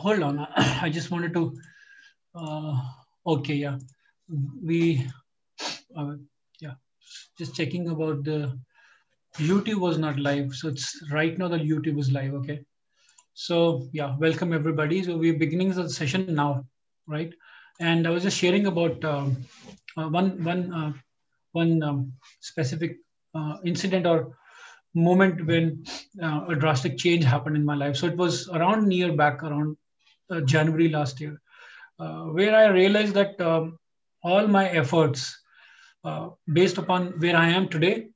Hold on. I just wanted to. Uh, okay, yeah. We, uh, yeah. Just checking about the YouTube was not live. So it's right now that YouTube is live. Okay. So yeah, welcome everybody. So we're beginning the session now, right? And I was just sharing about one specific incident or moment when a drastic change happened in my life. So it was around year back, around January last year, where I realized that all my efforts, based upon where I am today,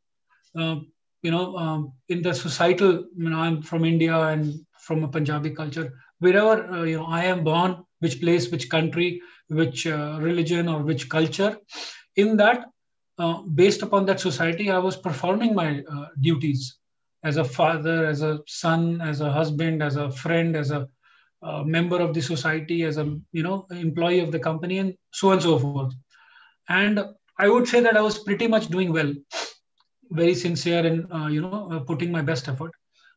uh, in the societal, I'm from India and from a Punjabi culture. Wherever I am born, which place, which country, which religion or which culture, in that, based upon that society, I was performing my duties as a father, as a son, as a husband, as a friend, as a member of the society, as a employee of the company, and so on and so forth. And I would say that I was pretty much doing well, very sincere, and putting my best effort.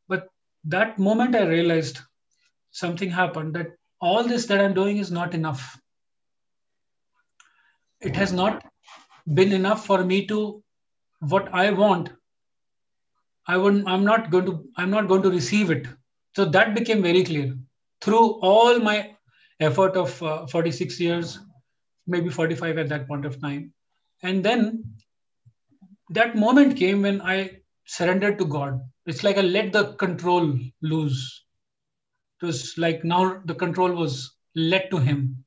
But that moment I realized something happened, that all this that I'm doing is not enough. It has not been enough for me to what I want. I'm not going to receive it. So that became very clear through all my effort of 46 years, maybe 45 at that point of time. And then that moment came when I surrendered to God. It's like I let the control loose. It was like now the control was led to Him.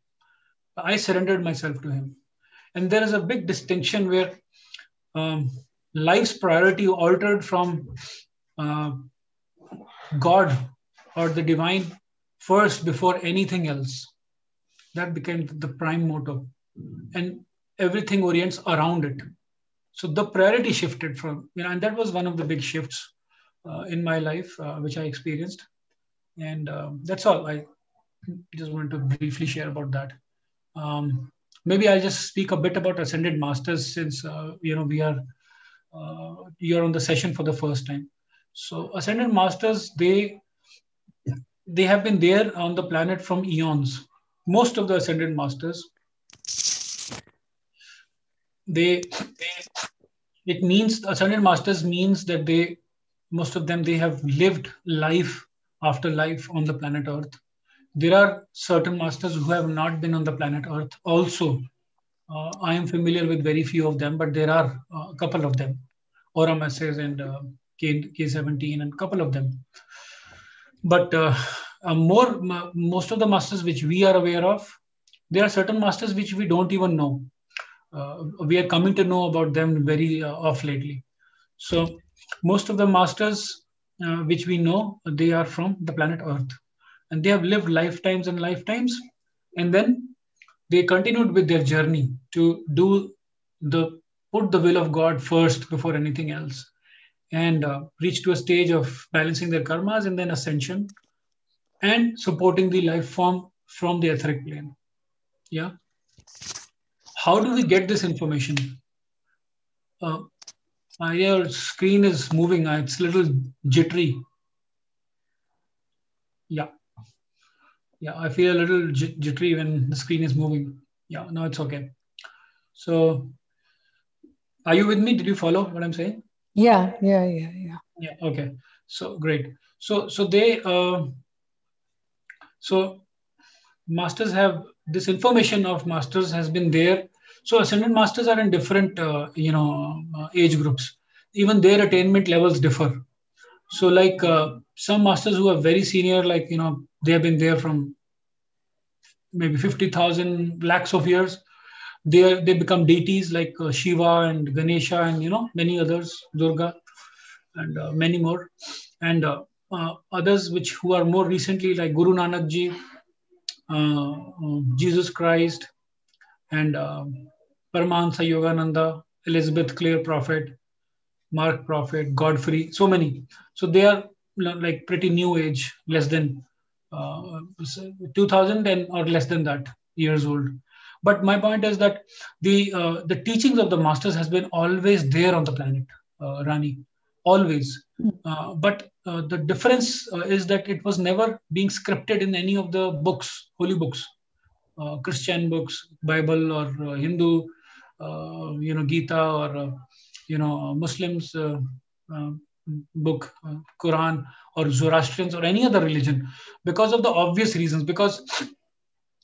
I surrendered myself to Him. And there is a big distinction where um, life's priority altered from uh, God or the divine first before anything else. That became the prime motto. And everything orients around it. So the priority shifted from, and that was one of the big shifts in my life, which I experienced. And that's all. I just wanted to briefly share about that. Um, Maybe I'll just speak a bit about Ascended Masters, since you're on the session for the first time. So Ascended Masters, they have been there on the planet from eons. Most of the Ascended Masters, they it means Ascended Masters means that most of them, they have lived life after life on the planet Earth. There are certain masters who have not been on the planet Earth also. I am familiar with very few of them, but there are a couple of them. Aura Masters and K17 and a couple of them. But most of the masters which we are aware of, there are certain masters which we don't even know. We are coming to know about them very off lately. So most of the masters which we know, they are from the planet Earth, and they have lived lifetimes and lifetimes, and then they continued with their journey to do the put the will of God first before anything else, and reach to a stage of balancing their karmas and then ascension and supporting the life form from the etheric plane. Yeah. How do we get this information? Uh, your screen is moving. It's a little jittery. Yeah. Yeah. I feel a little jittery when the screen is moving. Yeah. No, it's okay. So, are you with me? Did you follow what I'm saying? Yeah. Yeah. Okay. So great. So masters have this information of masters has been there. So ascended masters are in different age groups. Even their attainment levels differ. So like some masters who are very senior, like they have been there from maybe 50,000 lakhs of years. They become deities like Shiva and Ganesha and many others, Durga, and many more. And others which who are more recently, like Guru Nanak Ji, Jesus Christ, and Paramahansa Yogananda, Elizabeth Clare Prophet, Mark Prophet, Godfrey, so many. So they are like pretty new age, less than 2000 and or less than that years old. But my point is that the teachings of the masters has been always there on the planet, Rani. always. But the difference is that it was never being scripted in any of the books, holy books, Christian books, Bible or Hindu, Gita or Muslims uh, book, Quran or Zoroastrians or any other religion, because of the obvious reasons. Because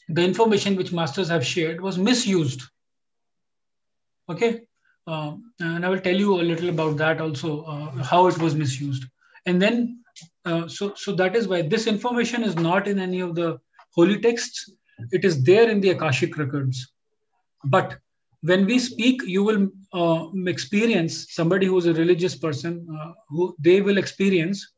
the information which masters have shared was misused. Okay, and I will tell you a little about that also, how it was misused. And then, so that is why this information is not in any of the holy texts. It is there in the Akashic records. But when we speak, you will experience somebody who is a religious person, who they will experience.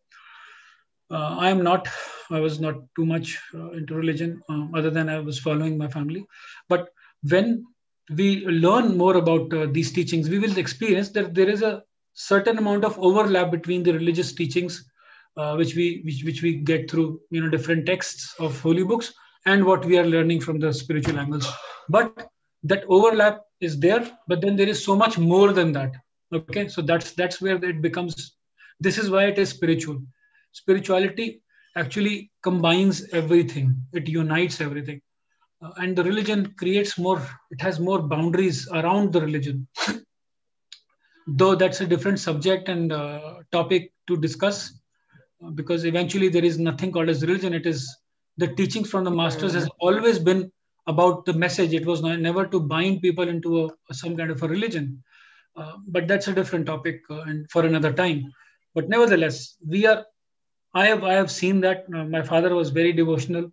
I am not. I was not too much into religion, other than I was following my family. But when we learn more about these teachings, we will experience that there is a certain amount of overlap between the religious teachings, which we get through different texts of holy books, and what we are learning from the spiritual angles. But that overlap is there. But then there is so much more than that. Okay, so that's where it becomes. This is why it is spiritual. Spirituality actually combines everything. It unites everything. And the religion creates more, it has more boundaries around the religion. Though that's a different subject and topic to discuss, because eventually there is nothing called as religion. It is the teachings from the masters has always been about the message. It was never to bind people into some kind of a religion. But that's a different topic, and for another time. But nevertheless, I have seen that my father was very devotional,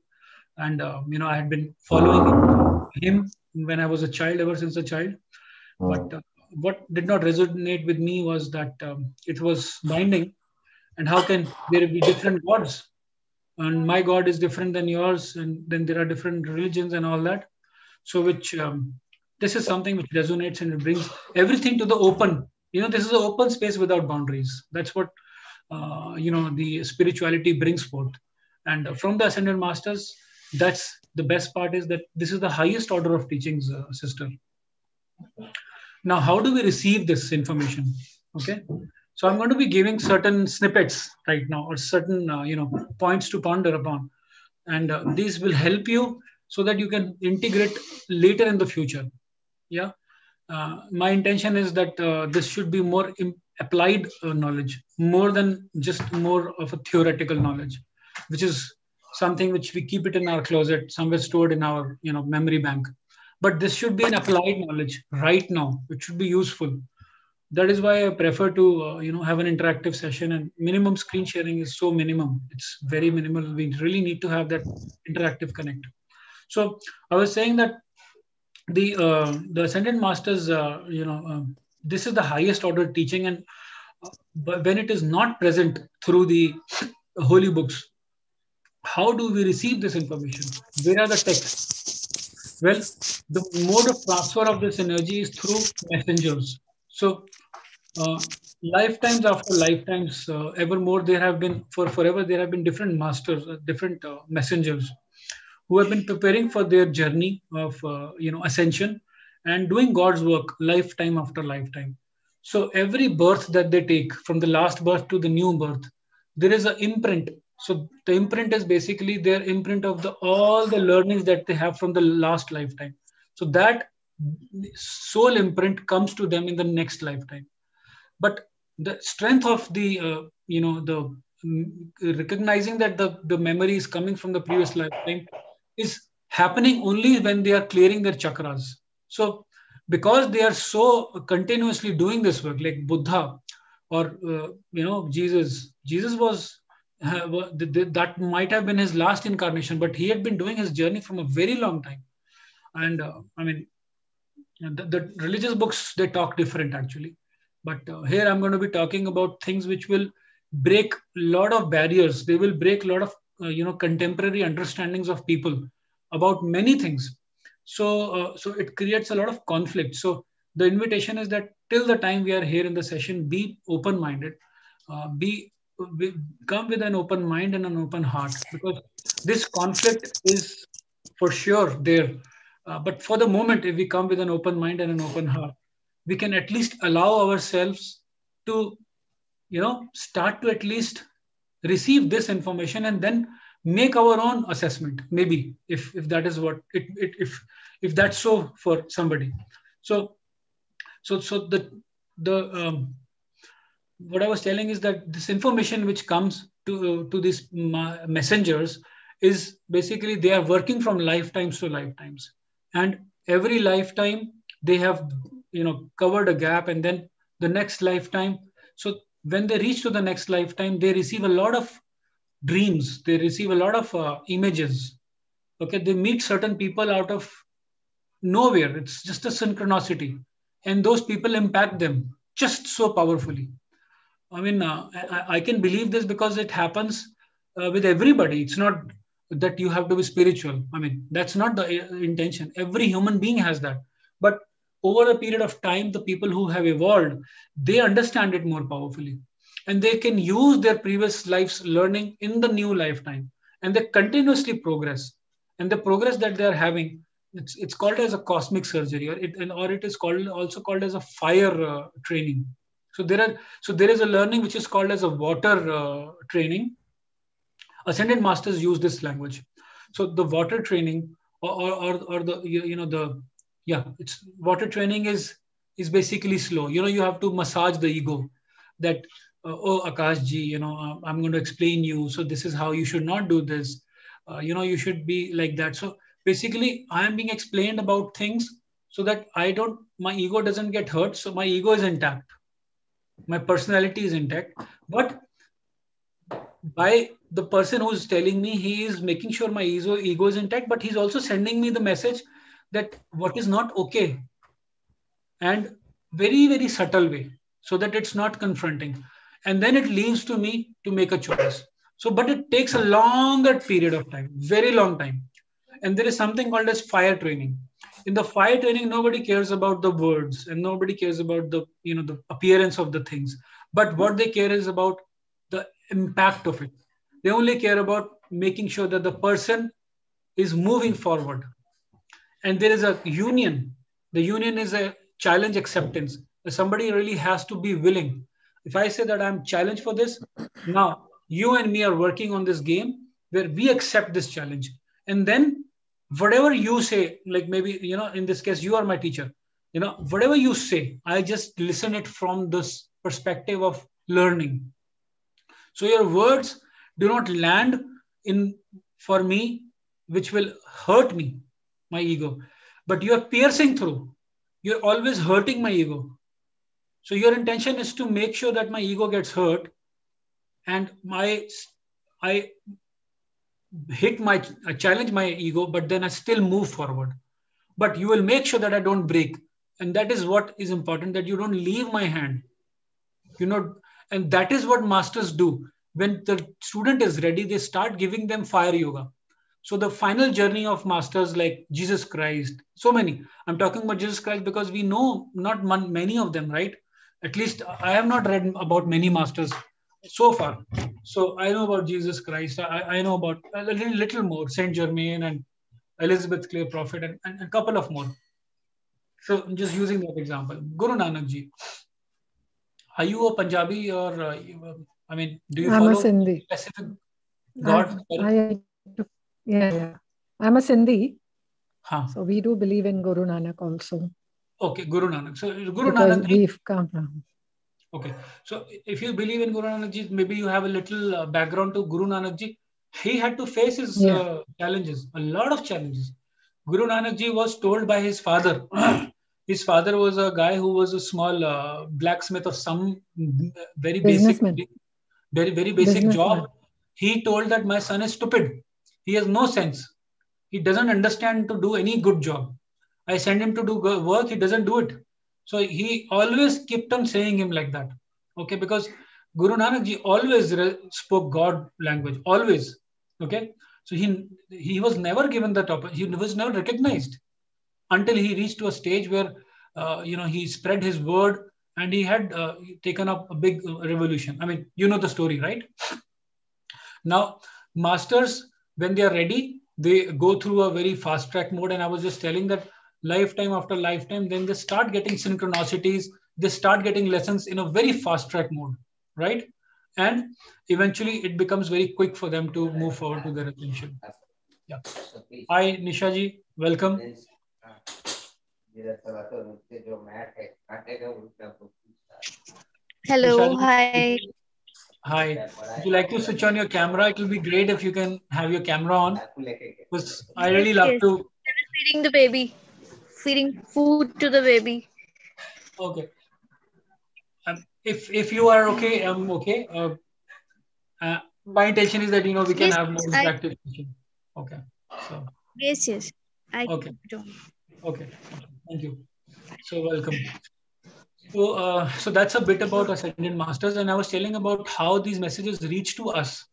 and I had been following him when I was a child, ever since a child. But what did not resonate with me was that it was binding, and how can there be different gods? And my God is different than yours, and then there are different religions and all that. So, which this is something which resonates, and it brings everything to the open. This is an open space without boundaries. That's what the spirituality brings forth. And from the ascended masters, that's the best part, is that this is the highest order of teachings, sister. Now, how do we receive this information? Okay, so I'm going to be giving certain snippets right now, or certain points to ponder upon, and these will help you so that you can integrate later in the future. Yeah, my intention is that this should be more applied knowledge, more than just more of a theoretical knowledge, which is something which we keep it in our closet, somewhere stored in our memory bank. But this should be an applied knowledge right now. It should be useful. That is why I prefer to have an interactive session, and minimum screen sharing is so minimum. It's very minimal. We really need to have that interactive connect. So I was saying that the ascended masters, this is the highest order teaching, and but when it is not present through the holy books, how do we receive this information? Where are the texts? Well, the mode of transfer of this energy is through messengers. So lifetimes after lifetimes, evermore there have been, for forever there have been different masters, different messengers who have been preparing for their journey of ascension and doing God's work lifetime after lifetime. So every birth that they take, from the last birth to the new birth, there is an imprint. So the imprint is basically their imprint of the all the learnings that they have from the last lifetime. So that soul imprint comes to them in the next lifetime. But the strength of the the recognizing that the memory is coming from the previous lifetime is happening only when they are clearing their chakras. So because they are so continuously doing this work, like Buddha or Jesus was that might have been his last incarnation, but he had been doing his journey from a very long time. And I mean, the religious books, they talk different actually. But here I'm going to be talking about things which will break a lot of barriers. They will break a lot of contemporary understandings of people about many things. So it creates a lot of conflict. So the invitation is that till the time we are here in the session, be open minded, be come with an open mind and an open heart, because this conflict is for sure there. But for the moment, if we come with an open mind and an open heart, we can at least allow ourselves to start to at least receive this information and then make our own assessment, maybe, if that is what if that's so for somebody. So so so the what I was telling is that this information which comes to these messengers is basically they are working from lifetimes to lifetimes, and every lifetime they have covered a gap, and then the next lifetime. So when they reach to the next lifetime, they receive a lot of dreams, they receive a lot of images. Okay, they meet certain people out of nowhere. It's just a synchronicity, and those people impact them just so powerfully. I mean, I can believe this because it happens with everybody. It's not that you have to be spiritual. I mean, that's not the intention. Every human being has that. But over a period of time, the people who have evolved, they understand it more powerfully. And they can use their previous life's learning in the new lifetime. And they continuously progress. And the progress that they are having, it's called as a cosmic surgery, or it is called also called as a fire training. So there is a learning which is called as a water training. Ascended masters use this language. So the water training, or the the it's water training is basically slow. You have to massage the ego. That oh Akash ji, I'm going to explain you. So this is how you should not do this. You should be like that. So basically, I am being explained about things so that my ego doesn't get hurt. So my ego is intact, my personality is intact, but by the person who's telling me, he is making sure my ego is intact, but he's also sending me the message that what is not okay, and very very subtle way, so that it's not confronting, and then it leaves to me to make a choice. So but it takes a longer period of time, very long time. And there is something called as fire training. In the fire training, nobody cares about the words, and nobody cares about the appearance of the things, but what they care is about the impact of it. They only care about making sure that the person is moving forward. And there is a union. The union is a challenge acceptance. Somebody really has to be willing. If I say that I'm challenged for this, now you and me are working on this game where we accept this challenge. And then whatever you say, like maybe, in this case, you are my teacher, whatever you say, I just listen it from this perspective of learning. So your words do not land in for me, which will hurt me, my ego, but you are piercing through. You're always hurting my ego. So your intention is to make sure that my ego gets hurt, and I challenge my ego, but then I still move forward. But you will make sure that I don't break, and that is what is important. That you don't leave my hand. And that is what masters do. When the student is ready, they start giving them fire yoga. So the final journey of masters like Jesus Christ, so many. I'm talking about Jesus Christ because we know not many of them, right? At least I have not read about many masters so far. So I know about Jesus Christ. I know about a little more, Saint Germain and Elizabeth Clare Prophet, and a couple of more. So I'm just using that example. Guru Nanak Ji. Are you a Punjabi, or I mean, do you follow a specific God? Yeah. I'm a Sindhi. So we do believe in Guru Nanak also. Okay, Guru Nanak. So Guru because Nanak. We've come from. Okay, so if you believe in Guru Nanak Ji, maybe you have a little background to Guru Nanak Ji. He had to face his challenges, a lot of challenges. Guru Nanak Ji was told by his father. His father was a guy who was a small blacksmith of some very basic job. He told that my son is stupid. He has no sense. He doesn't understand to do any good job. I send him to do work. He doesn't do it. So he always kept on saying him like that. Okay, because Guru Nanak Ji always spoke God language. Always. Okay. So he was never given the top. He was never recognized until he reached to a stage where he spread his word, and he had taken up a big revolution. I mean, you know the story, right? Now, masters, when they are ready, they go through a very fast track mode. And I was just telling that lifetime after lifetime, then they start getting synchronicities. They start getting lessons in a very fast track mode. right? And eventually it becomes very quick for them to move forward to their ascension. Yeah. Hi, Nisha-ji. Welcome. Hello, Nisha-ji, hi. hi. Would you like to switch on your camera? It will be great if you can have your camera on. Because I Yes, really love yes. to. I was feeding the baby, feeding food to the baby. Okay. If you are okay, I'm okay. My intention is that we can Yes, have more I. interactive session. Okay. So Yes, yes. I okay. keep it on. Okay. Thank you. So welcome. So that's a bit about Ascended Masters, and I was telling about how these messages reach to us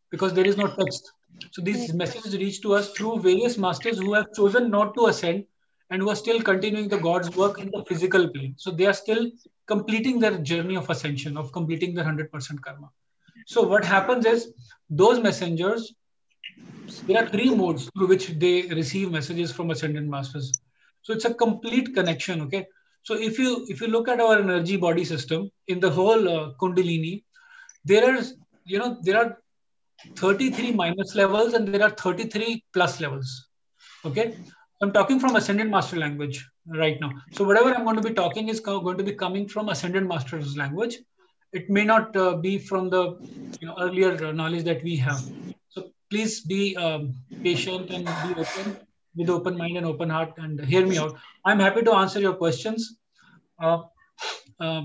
because there is no text. So these messages reach to us through various masters who have chosen not to ascend and who are still continuing the God's work in the physical plane. So they are still completing their journey of ascension, of completing their 100% karma. So what happens is those messengers, there are three modes through which they receive messages from ascended masters. So it's a complete connection. Okay. So if you look at our energy body system in the whole Kundalini, there is there are 33 minus levels and there are 33 plus levels. Okay. I'm talking from ascended master language right now. So whatever I'm going to be talking is going to be coming from ascended master's language. It may not be from the earlier knowledge that we have. So please be patient and be open with open mind and open heart and hear me out. I'm happy to answer your questions. Uh, uh,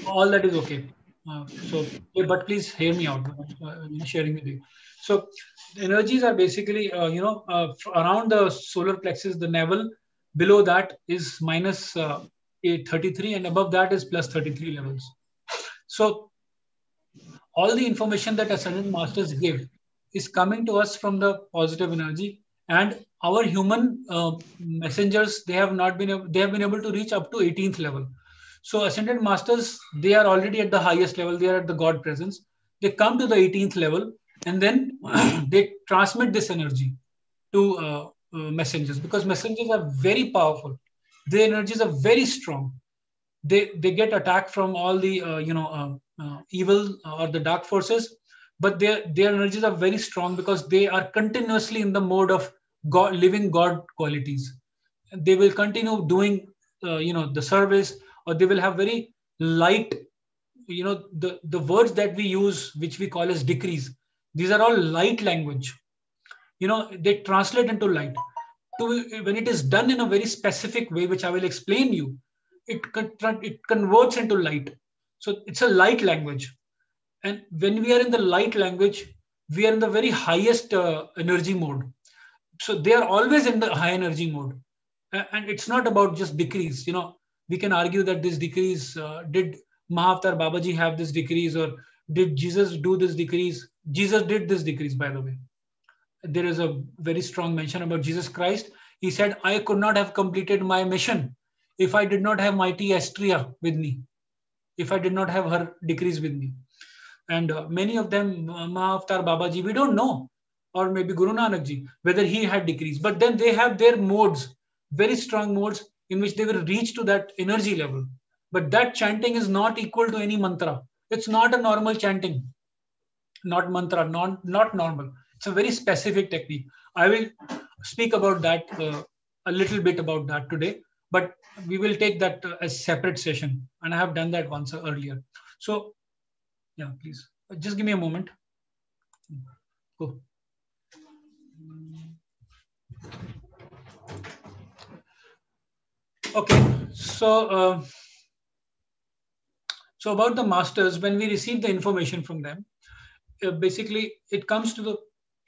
all that is okay. But please hear me out. Sharing with you. So the energies are basically, around the solar plexus, the navel. Below that is minus 33, and above that is plus 33 levels. So all the information that ascended masters give is coming to us from the positive energy, and our human messengers, they have been able to reach up to 18th level. So ascended masters, they are already at the highest level, they are at the God presence. They come to the 18th level, and then they transmit this energy to messengers, because messengers are very powerful. Their energies are very strong. They get attacked from all the evil or the dark forces, but their energies are very strong because they are continuously in the mode of God, living God qualities. They will continue doing the service, or they will have very light, the words that we use, which we call as decrees. These are all light language. They translate into light. When it is done in a very specific way, which I will explain you, it converts into light. So it's a light language. And when we are in the light language, we are in the very highest energy mode. So they are always in the high energy mode. And it's not about just decrees. We can argue that this decrees, did Mahavatar Babaji have this decrees, or did Jesus do this decrees? Jesus did this decrees, by the way. There is a very strong mention about Jesus Christ. He said, I could not have completed my mission if I did not have mighty Astrea with me, if I did not have her decrees with me. And many of them, Mahavatar Babaji, we don't know, or maybe Guru Nanak Ji, whether he had decrees. But then they have their modes, very strong modes, in which they will reach to that energy level. But that chanting is not equal to any mantra. It's not a normal chanting, not mantra, not normal. It's a very specific technique. I will speak about that a little bit about that today, but we will take that as separate session. And I have done that once earlier. So yeah, please just give me a moment. Go. Okay, so about the masters, when we receive the information from them, basically it comes to the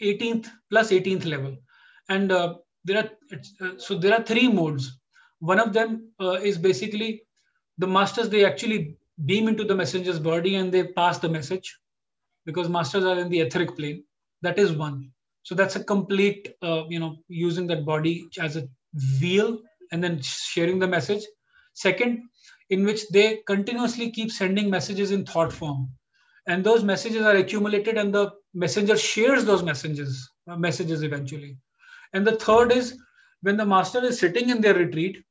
18th plus 18th level, and there are three modes. One of them is basically the masters, they actually beam into the messenger's body and they pass the message, because masters are in the etheric plane. That is one. So that's a complete using that body as a wheel and then sharing the message. Second, in which they continuously keep sending messages in thought form, and those messages are accumulated and the messenger shares those messages eventually. And the third is when the master is sitting in their retreat,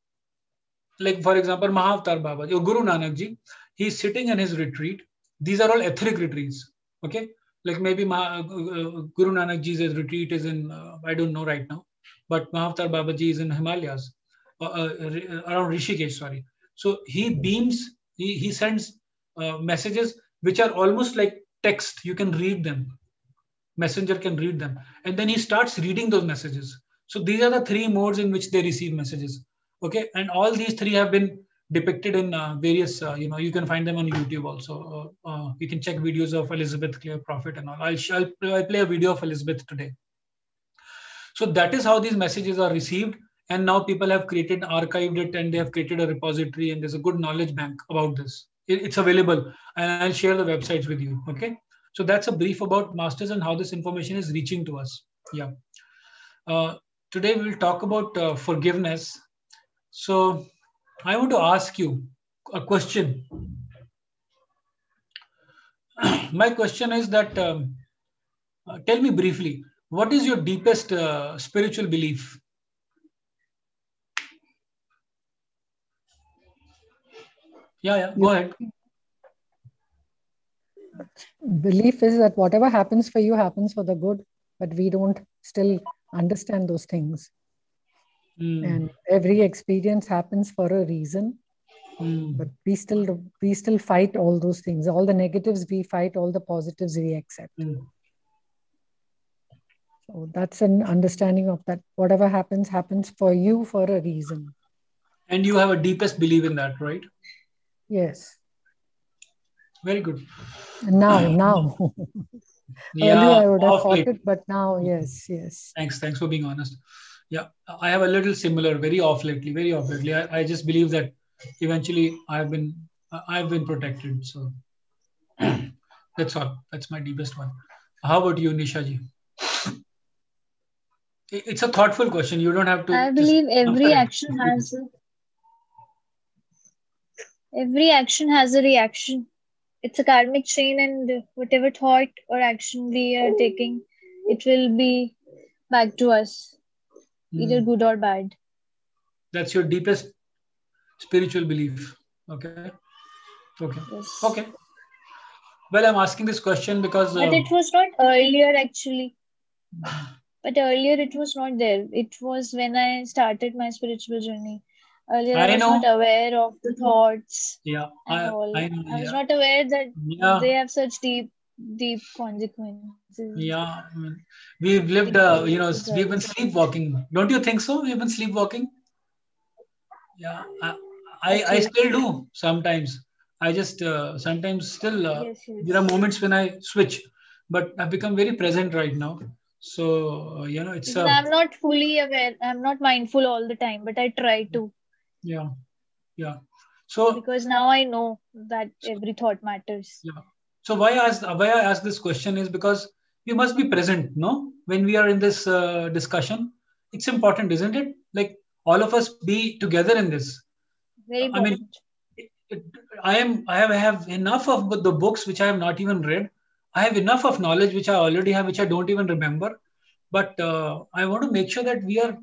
like for example Mahavatar Baba or Guru Nanak Ji, he's sitting in his retreat, These are all etheric retreats. Okay, like maybe Guru Nanak Ji's retreat is in I don't know right now, but Mahavatar Babaji is in Himalayas, around Rishikesh. Sorry. So he beams. He sends messages which are almost like text. You can read them. Messenger can read them, and then he starts reading those messages. So these are the three modes in which they receive messages. Okay, and all these three have been depicted in various you can find them on YouTube also. You can check videos of Elizabeth Clare Prophet and all. I'll play a video of Elizabeth today. So that is how these messages are received, and now people have created, archived it, and they have created a repository, and there's a good knowledge bank about this. It's available, and I'll share the websites with you. Okay, so that's a brief about masters and how this information is reaching to us. Yeah. Today we'll talk about forgiveness. So I want to ask you a question. My question is that tell me briefly, what is your deepest spiritual belief? Yeah, go ahead. Belief is that whatever happens for you happens for the good, but we don't still understand those things. And every experience happens for a reason. But we still fight all those things. All the negatives we fight, all the positives we accept. So that's an understanding of that. Whatever happens for you for a reason. And you have a deepest belief in that, right? Yes. Very good. Now. Yeah, earlier I would have fought it, but now, yes. Thanks for being honest. Yeah, I have a little similar, very off lately. I just believe that eventually I've been protected. So that's all. That's my deepest one. How about you, Nisha ji? It's a thoughtful question. You don't have to. I believe every action has a reaction. It's a karmic chain, and whatever thought or action we are taking, it will be back to us, either good or bad. That's your deepest spiritual belief. Okay. Yes. Okay. Well, I'm asking this question because... But it was not earlier, actually. But earlier it was not there. It was when I started my spiritual journey. Earlier I was not aware of the thoughts. Yeah, I was not aware that they have such deep consequences. Yeah, I mean, we've lived, we've been sleepwalking. Don't you think so? We've been sleepwalking. Yeah, I still do sometimes. I just sometimes still there are moments when I switch, but I've become very present right now. So it's. I'm not fully aware. I'm not mindful all the time, but I try to. Yeah. So because now I know that every thought matters. Yeah. So why I ask this question is because we must be present, no? When we are in this discussion, it's important, isn't it? Like all of us be together in this. Very important. I have enough of the books which I have not even read. I have enough of knowledge which I already have, which I don't even remember. But I want to make sure that we are,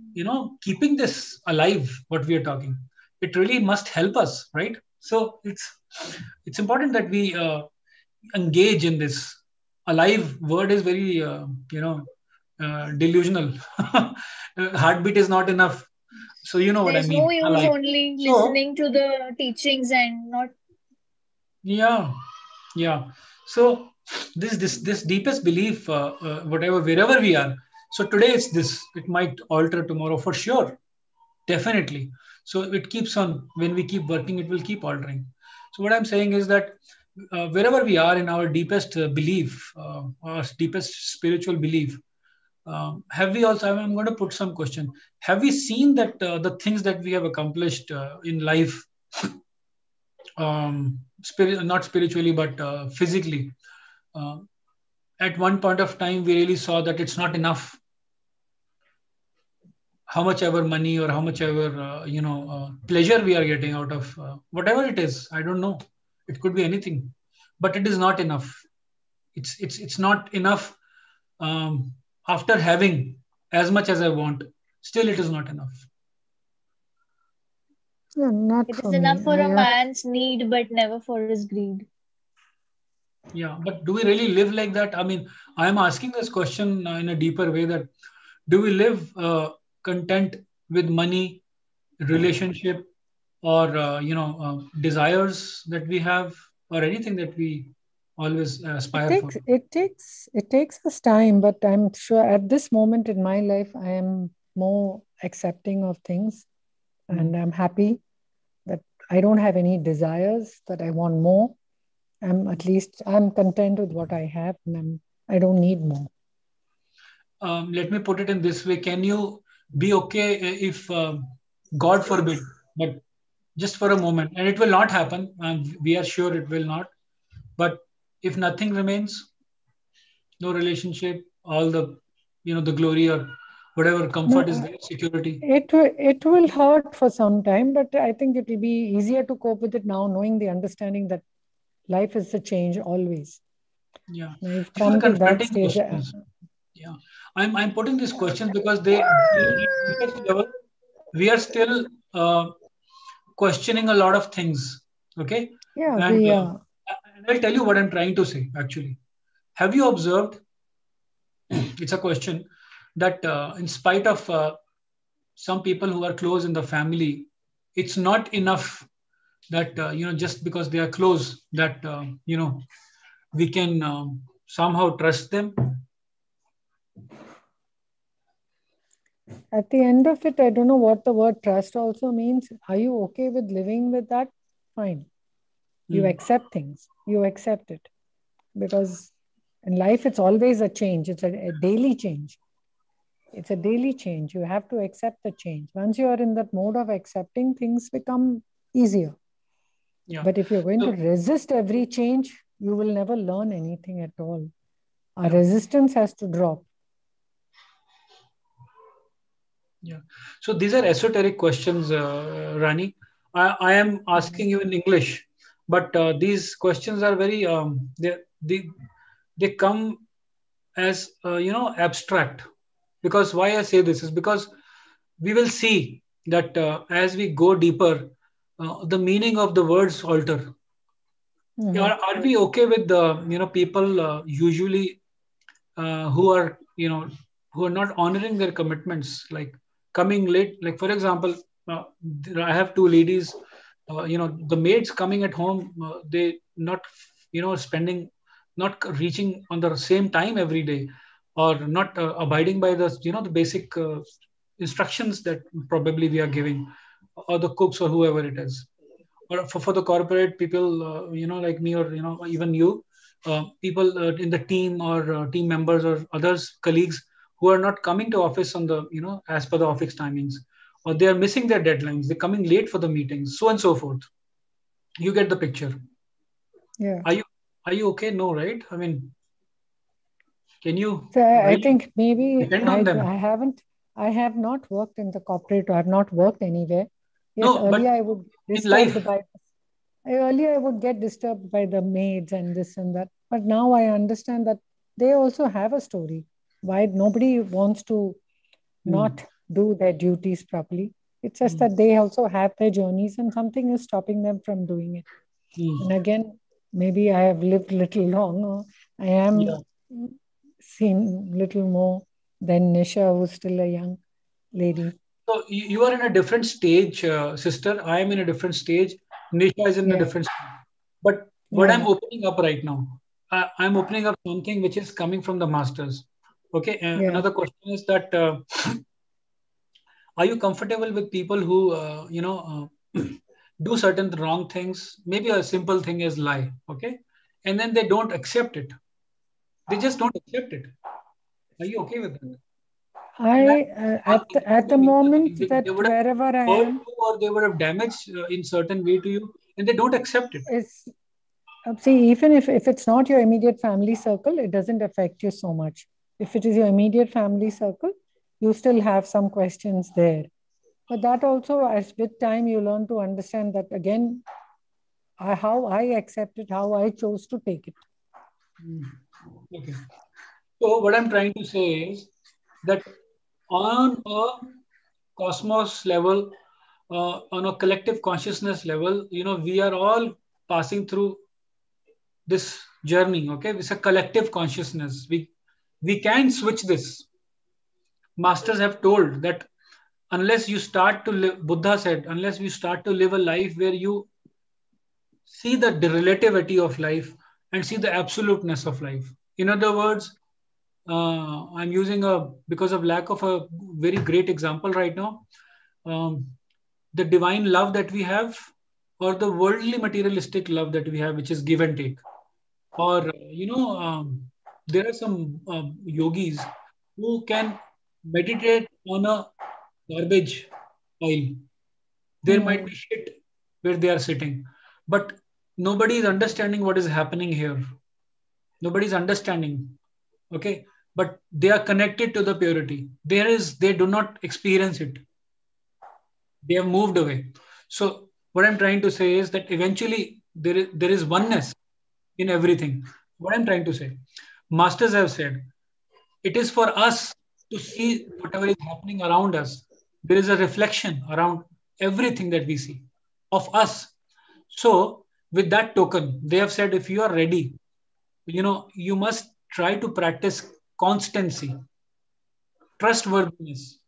keeping this alive. What we are talking, it really must help us, right? So it's important that we engage in this. Alive word is very delusional. Heartbeat is not enough. So you know what I mean. There's no use only listening to the teachings and not. Yeah. So this deepest belief, wherever we are. So today it's this. It might alter tomorrow for sure, definitely. So it keeps on. When we keep working, it will keep altering. So what I'm saying is that wherever we are in our deepest belief, our deepest spiritual belief, have we also? I'm going to put some question. Have we seen that the things that we have accomplished in life, not spiritually but physically, at one point of time we really saw that it's not enough. How much ever money or how much ever pleasure we are getting out of whatever it is, I don't know. It could be anything, but it is not enough. It's not enough. After having as much as I want, still it is not enough. Yeah, not it is enough for a man's need, but never for his greed. Yeah, but do we really live like that? I mean, I am asking this question in a deeper way, that do we live content with money, relationship, or desires that we have, or anything that we always It aspire for? takes us time, but I'm sure at this moment in my life, I am more accepting of things, and I'm happy that I don't have any desires that I want more. I'm content with what I have, and I don't need more. Let me put it in this way: can you be okay if, God forbid, but just for a moment, and it will not happen, and we are sure it will not. But if nothing remains, no relationship, all the, the glory or whatever comfort is No, there, security. it will hurt for some time, but I think it will be easier to cope with it now, knowing the understanding that life is a change always. Yeah, I've these are come to that confronting stage. questions. Yeah, I'm putting these questions because they, deepest level, we are still questioning a lot of things. Okay, Yeah, and we are. and I'll tell you what I'm trying to say. Actually, have you observed? It's a question that, in spite of some people who are close in the family, it's not enough that, just because they are close, that, we can somehow trust them. At the end of it, I don't know what the word trust also means. Are you okay with living with that? Fine. You accept things. You accept it. Because in life, it's always a change. It's a daily change. It's a daily change. You have to accept the change. Once you are in that mode of accepting, things become easier. Yeah. But if you're going to resist every change, you will never learn anything at all. Our Yeah. resistance has to drop. Yeah. So these are esoteric questions, Rani. I am asking you in English, but these questions are very, they come as, abstract. Because why I say this is because we will see that, as we go deeper, the meaning of the words alter. Are we okay with the, people usually, who are, who are not honoring their commitments, like coming late? Like, for example, I have two ladies, the maids coming at home, they not, spending, not reaching on the same time every day, or not abiding by the, the basic instructions that probably we are giving, or the cooks or whoever it is. Or for the corporate people, like me, or even you, people in the team, or team members, or others, colleagues, who are not coming to office on the, as per the office timings, or they are missing their deadlines, they're coming late for the meetings, so and so forth. You get the picture. Yeah. Are you okay? No, right? I mean, can you So really I think maybe depend on them? I have not worked in the corporate, or I have not worked anywhere. Yes, No, but earlier I would in life, earlier I would get disturbed by the maids and this and that. But now I understand that they also have a story. Why nobody wants to not do their duties properly. It's just that they also have their journeys, and something is stopping them from doing it. And again, maybe I have lived little longer. I am seen little more than Nisha, who's still a young lady. So you are in a different stage, sister. I am in a different stage. Nisha is in a Yeah. different stage. But what I'm Yeah. opening up right now, I'm opening up something which is coming from the masters. Okay. Yeah. Another question is that, are you comfortable with people who, do certain wrong things? Maybe a simple thing is lie. Okay. And then they don't accept it. They just don't accept it. Are you okay with that? At the moment They that would have wherever I hurt am you, or they would have damaged in certain way to you, and they don't accept it. is see, even if it's not your immediate family circle, it doesn't affect you so much. If it is your immediate family circle, you still have some questions there. But that also, as with time, you learn to understand that again, how I accept it, how I chose to take it. Okay. So what I'm trying to say is that on a cosmos level, on a collective consciousness level, we are all passing through this journey. Okay, it's a collective consciousness. We can switch this. Masters have told that unless you start to live, Buddha said, unless you start to live a life where you see the relativity of life and see the absoluteness of life. In other words, I'm using because of lack of a very great example right now, the divine love that we have, or the worldly materialistic love that we have, which is give and take. Or, there are some yogis who can meditate on a garbage pile. There might be shit where they are sitting, but nobody is understanding what is happening here. Nobody is understanding. Okay, but they are connected to the purity. They do not experience it. They have moved away. So what I'm trying to say is that eventually there is oneness in everything. What I'm trying to say, masters have said, it is for us to see whatever is happening around us. There is a reflection around everything that we see of us. So with that token, they have said, if you are ready, you must try to practice constancy, trustworthiness,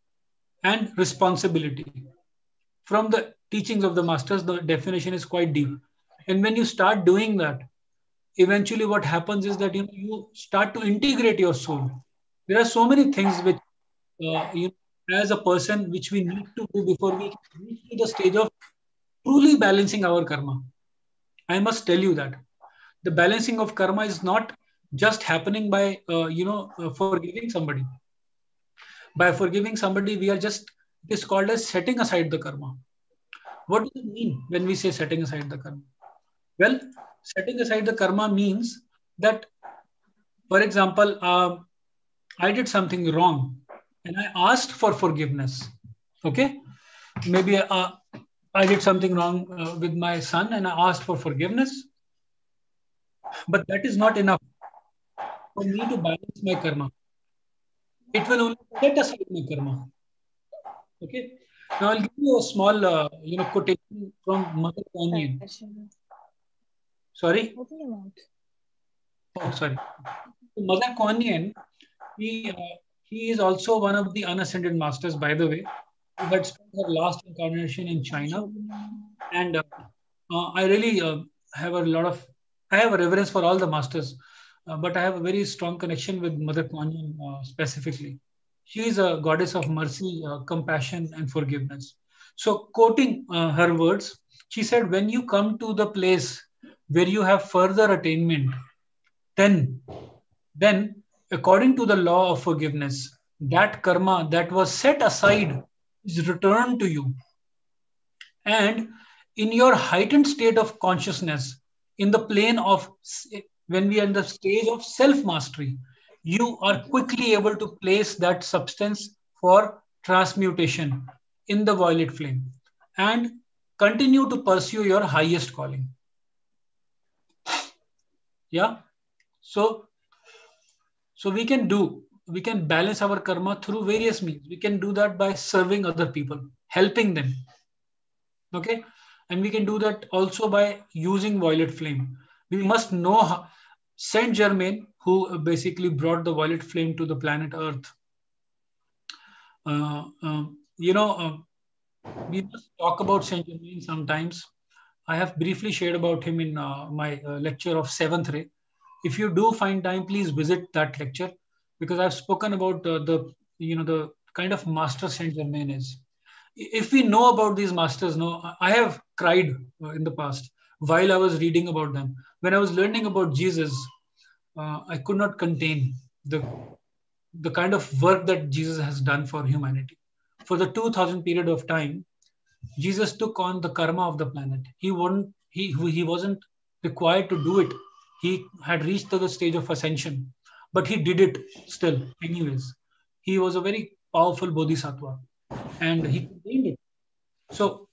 and responsibility. From the teachings of the masters, the definition is quite deep. And when you start doing that, eventually what happens is that you start to integrate your soul. There are so many things which, as a person, which we need to do before we reach to the stage of truly balancing our karma. I must tell you that the balancing of karma is not just happening by, forgiving somebody. By forgiving somebody, we are just, it is called as setting aside the karma. What does it mean when we say setting aside the karma? Well, setting aside the karma means that, for example, I did something wrong and I asked for forgiveness. Okay? Maybe I did something wrong with my son and I asked for forgiveness. But that is not enough for me to balance my karma. It will only set aside my karma. Okay? Now I'll give you a small, quotation from Mother Kuan Yin. Sorry? Oh, sorry. Mother Kuan Yin, he is also one of the unascended masters, by the way, who had spent her last incarnation in China. And I really have a reverence for all the masters, but I have a very strong connection with Mother Kuan Yin specifically. She is a goddess of mercy, compassion, and forgiveness. So, quoting her words, she said, when you come to the place where you have further attainment, then, according to the law of forgiveness, that karma that was set aside is returned to you. And in your heightened state of consciousness, in the plane of, when we are in the stage of self-mastery, you are quickly able to place that substance for transmutation in the violet flame and continue to pursue your highest calling. Yeah. So we can balance our karma through various means. We can do that by serving other people, helping them. Okay. And we can do that also by using violet flame. We must know how, Saint Germain, who basically brought the violet flame to the planet Earth. We must talk about Saint Germain sometimes. I have briefly shared about him in my lecture of 7th Ray. If you do find time, please visit that lecture, because I've spoken about the kind of master Saint Germain is. If we know about these masters, I have cried in the past while I was reading about them. When I was learning about Jesus, I could not contain the kind of work that Jesus has done for humanity. For the 2000 period of time, Jesus took on the karma of the planet. He wasn't required to do it. He had reached to the stage of ascension, but he did it still anyways. He was a very powerful bodhisattva and he contained it. So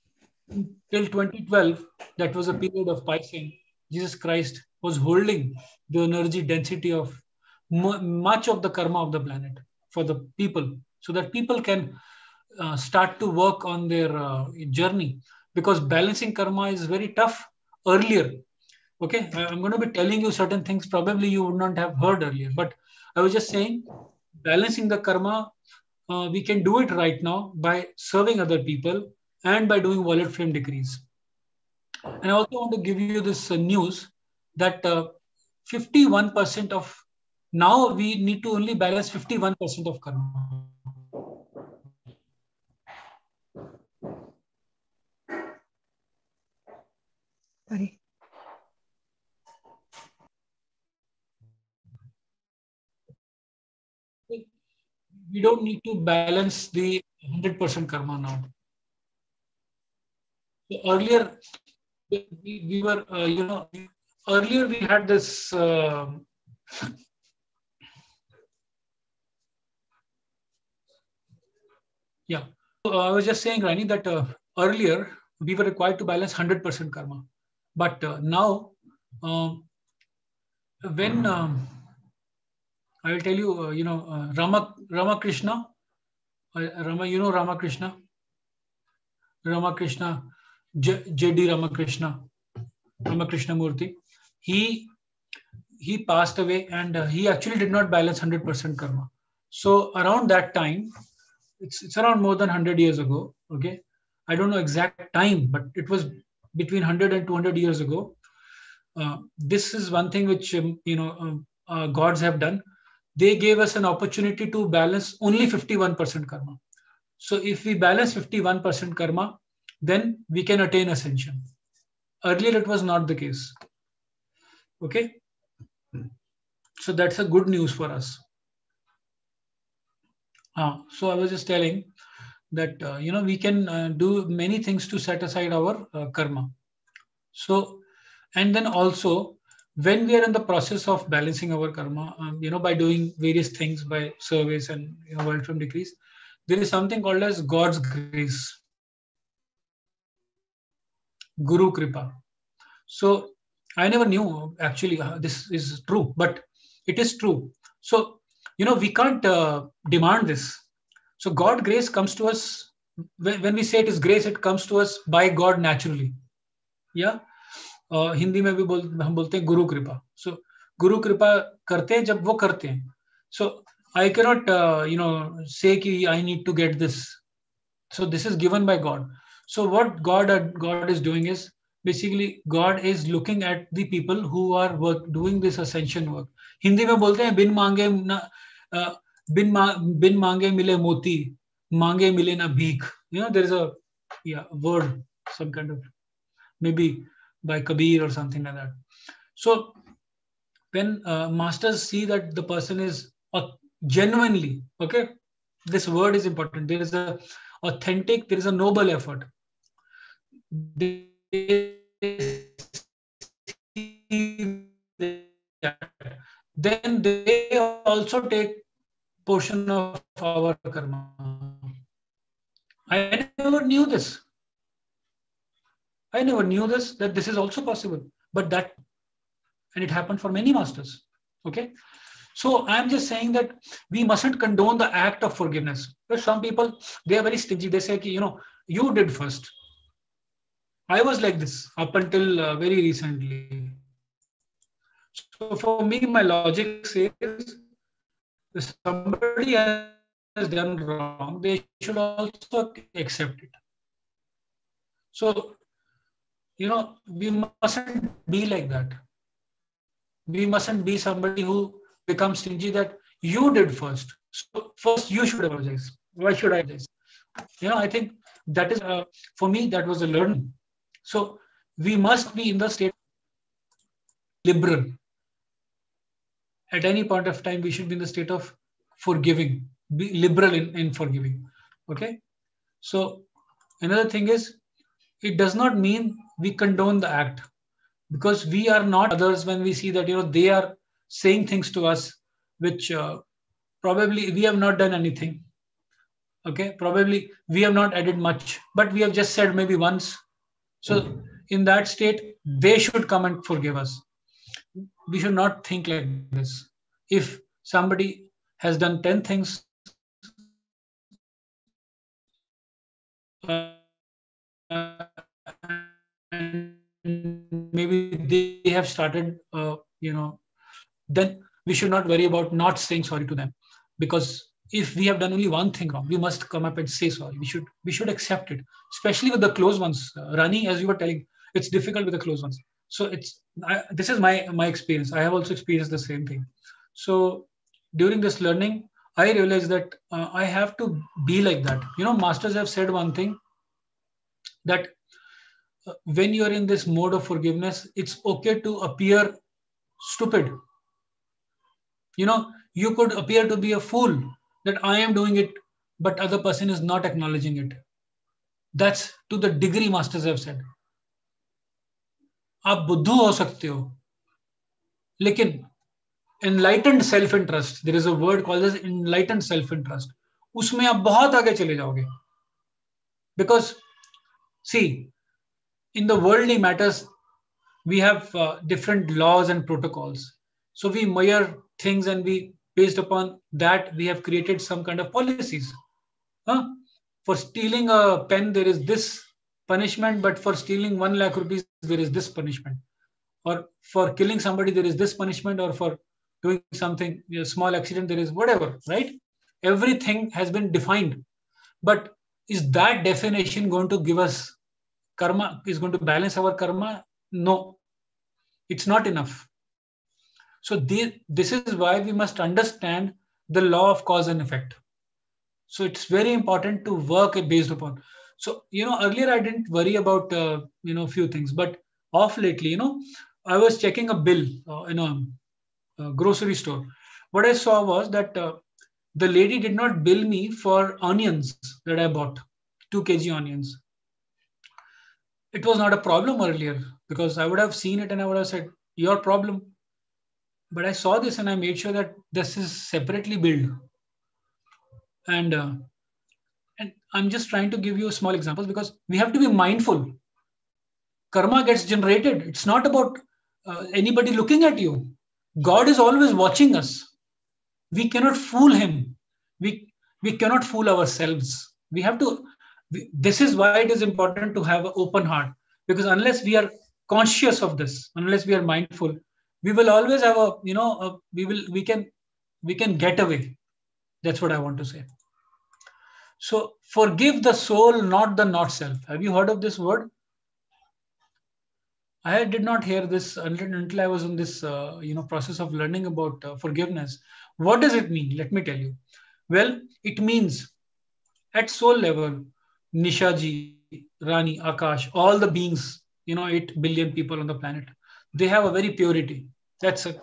till 2012, that was a period of Piscean, Jesus Christ was holding the energy density of much of the karma of the planet for the people, so that people can start to work on their journey, because balancing karma is very tough earlier. Okay, I'm going to be telling you certain things probably you would not have heard earlier, but I was just saying, balancing the karma, we can do it right now by serving other people and by doing wallet frame decrees. And I also want to give you this news that 51% of now we need to only balance 51% of karma. Sorry. We don't need to balance the 100% karma now. So earlier, we were, earlier we had this. Yeah. So, I was just saying, Rani, that earlier we were required to balance 100% karma. But now, when I will tell you, Ramakrishna, Ramakrishna, J.D. Ramakrishna Murthy, he passed away, and he actually did not balance 100% karma. So around that time, it's around more than 100 years ago. Okay, I don't know exact time, but it was between 100 and 200 years ago. This is one thing which gods have done. They gave us an opportunity to balance only 51% karma. So if we balance 51% karma, then we can attain ascension. Earlier, it was not the case. Okay, so that's a good news for us. So I was just telling that we can do many things to set aside our karma. So, and then also when we are in the process of balancing our karma, by doing various things, by service and world from decrees, there is something called as God's grace, Guru Kripa. So I never knew actually this is true, but it is true. So we can't demand this. So God grace comes to us when we say it is grace. It comes to us by God naturally. Yeah. Hindi में भी हम बोलते हैं गुरु कृपा. So गुरु कृपा करते हैं जब वो करते हैं. So I cannot say कि I need to get this. So this is given by God. So what God is doing is basically God is looking at the people who are doing this ascension work. Hindi में बोलते हैं बिन मांगे ना बिन मांगे मिले मोती, मांगे मिले ना भीख. There is a word, some kind of, maybe by Kabir or something like that. So when masters see that the person is genuinely, okay, this word is important. There is a authentic, there is a noble effort. Then they also take portion of our karma. I never knew this. That this is also possible. But and it happened for many masters. Okay. So I'm just saying that we mustn't condone the act of forgiveness. But some people, they are very stingy. They say, you did first. I was like this up until very recently. So for me, my logic says, if somebody has done wrong, they should also accept it. So, we mustn't be like that. We mustn't be somebody who becomes stingy that you did first. So first you should apologize. Why should I apologize? I think that is, for me, that was a learning. So we must be in the state liberal. At any point of time, we should be in the state of forgiving, be liberal in forgiving. Okay. So another thing is, it does not mean we condone the act, because we are not others when we see that they are saying things to us which probably we have not done anything. Okay, probably we have not added much, but we have just said maybe once. So in that state, they should come and forgive us. We should not think like this. If somebody has done 10 things, and maybe they have started, then we should not worry about not saying sorry to them, because if we have done only one thing wrong, we must come up and say sorry. We should accept it, especially with the close ones. Rani, as you were telling, it's difficult with the close ones. So this is my experience. I have also experienced the same thing. So during this learning, I realized that I have to be like that. Masters have said one thing, that when you're in this mode of forgiveness, it's okay to appear stupid. You could appear to be a fool, that I am doing it, but other person is not acknowledging it. That's to the degree masters have said. आप बुद्धू हो सकते हो, लेकिन enlightened self-interest, there is a word called as enlightened self-interest, उसमें आप बहुत आगे चले जाओगे. Because see, in the worldly matters, we have different laws and protocols. So we measure things, and based upon that, we have created some kind of policies. For stealing a pen, there is this punishment, but for stealing 1 lakh rupees, there is this punishment. Or for killing somebody, there is this punishment, or for doing something, a small accident, there is whatever, right? Everything has been defined. But is that definition going to give us karma, is going to balance our karma? No, it's not enough. So this is why we must understand the law of cause and effect. So it's very important to work based upon. So, earlier I didn't worry about, few things, but off lately, I was checking a bill in a grocery store. What I saw was that the lady did not bill me for onions that I bought, 2 kg onions. It was not a problem earlier, because I would have seen it and I would have said, your problem. But I saw this and I made sure that this is separately billed. And I'm just trying to give you small examples, because we have to be mindful. Karma gets generated. It's not about anybody looking at you. God is always watching us. We cannot fool him. We cannot fool ourselves. We have to. This is why it is important to have an open heart, because unless we are conscious of this, unless we are mindful, we will always have we can get away. That's what I want to say. So forgive the soul, not the not self. Have you heard of this word? I did not hear this until I was in this process of learning about forgiveness. What does it mean? Let me tell you. Well, it means at soul level, Nishaji, Rani, Akash, all the beings, 8 billion people on the planet, they have a very purity. That's a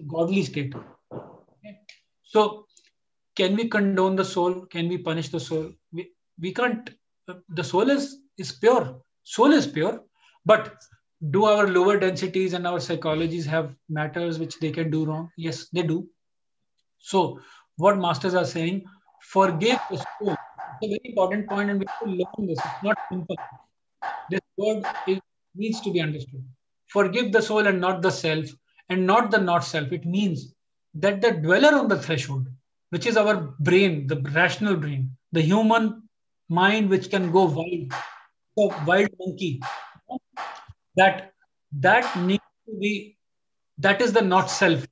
godly state. Okay? So can we condone the soul? Can we punish the soul? We can't. The soul is pure. Soul is pure. But do our lower densities and our psychologies have matters which they can do wrong? Yes, they do. So what masters are saying, forgive the soul. It's a very important point, and we have to learn this. It's not simple. This word needs to be understood. Forgive the soul and not the self, and not the not self. It means that the dweller on the threshold, which is our brain, the rational brain, the human mind which can go wild, the wild monkey, that needs to be, that is the not self.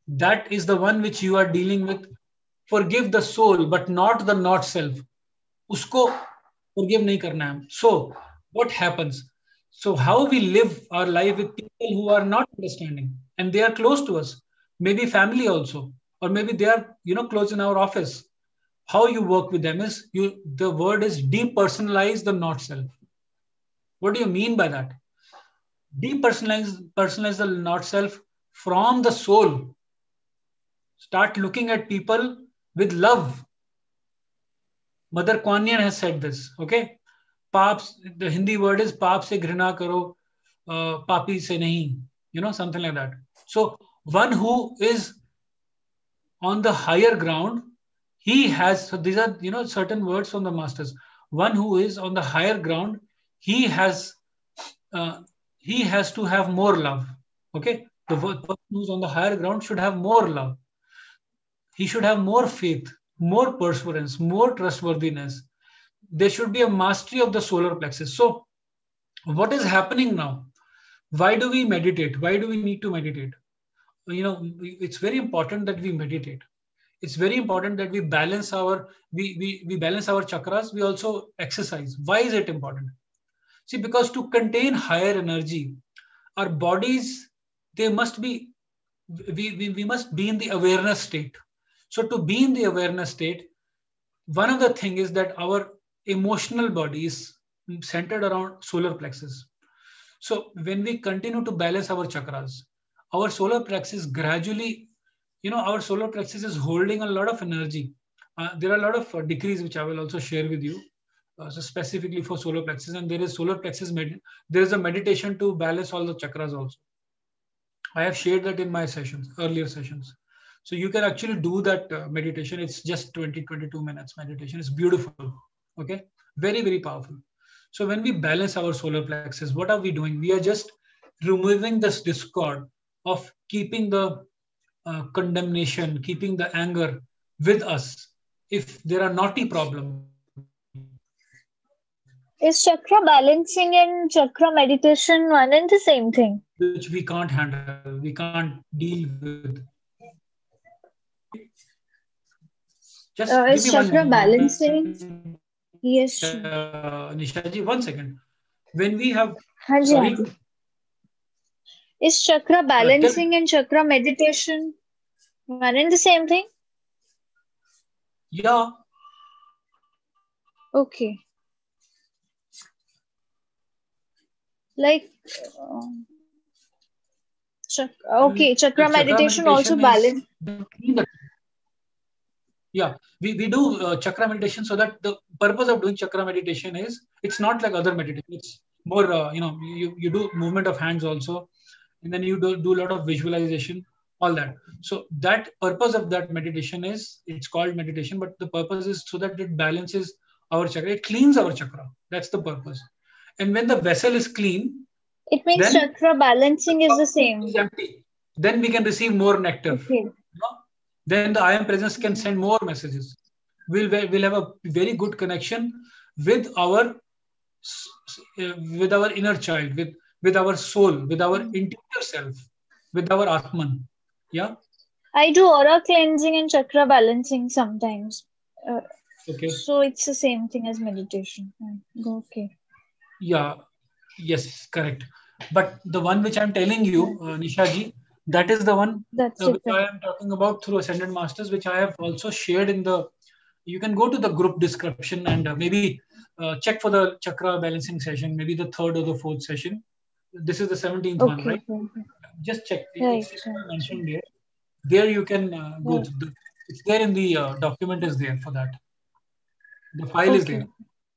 That is the one which you are dealing with. Forgive the soul, but not the not self. Usko forgive nahi karna hai. So what happens? So how we live our life with people who are not understanding, and they are close to us, maybe family also, or maybe they are close in our office. How you work with them is, the word is depersonalize the not self. What do you mean by that? Depersonalize the not self from the soul. Start looking at people with love. Mother Kuan Yin has said this. Okay, the Hindi word is paap se ghrina karo, papi se nahi. Something like that. So one who is on the higher ground, he has. So these are certain words from the masters. One who is on the higher ground, he has to have more love. Okay, the person who's on the higher ground should have more love. He should have more faith, more perseverance, more trustworthiness. There should be a mastery of the solar plexus. So what is happening now? Why do we meditate? Why do we need to meditate? It's very important that we meditate. It's very important that we balance we balance our chakras. We also exercise. Why is it important? See, because to contain higher energy, our bodies, they must be, we must be in the awareness state. So to be in the awareness state, one of the thing is that our emotional body is centered around solar plexus. So when we continue to balance our chakras, our solar plexus gradually, our solar plexus is holding a lot of energy. There are a lot of decrees which I will also share with you. So specifically for solar plexus, and there is solar plexus there is a meditation to balance all the chakras also. I have shared that in my sessions, earlier sessions. So you can actually do that meditation. It's just 22 minutes meditation. It's beautiful. Okay. Very, very powerful. So when we balance our solar plexus, what are we doing? We are just removing this discord of keeping the condemnation, keeping the anger with us. If there are naughty problems. Is chakra balancing and chakra meditation one and the same thing? Which we can't handle, we can't deal with. Just is chakra balancing? Yes. Nishaji, 1 second. When we have, sorry. Is chakra balancing and chakra meditation one and the same thing? Yeah. Okay. Like, chakra meditation also balance. Yeah, we do chakra meditation, so that the purpose of doing chakra meditation is, it's not like other meditation. It's more, you do movement of hands also, and then you do a lot of visualization, all that. So that purpose of that meditation is, it's called meditation, but the purpose is so that it balances our chakra. It cleans our chakra. That's the purpose. And when the vessel is clean, it means chakra balancing is the same. Is empty. Then we can receive more nectar. Okay. Then the I am presence can send more messages. We'll have a very good connection with our inner child, with our soul, with our interior self, with our Atman. Yeah. I do aura cleansing and chakra balancing sometimes. Okay. So it's the same thing as meditation. Okay. Yeah. Yes, correct. But the one which I'm telling you, Nishaji, that is the one which I am talking about through Ascended Masters, which I have also shared in the, you can go to the group description and maybe check for the chakra balancing session, maybe the 3rd or the 4th session. This is the 17th one, right? Okay. Just check. It's mentioned there. There you can go through. It's there in the document is there for that. The file is there,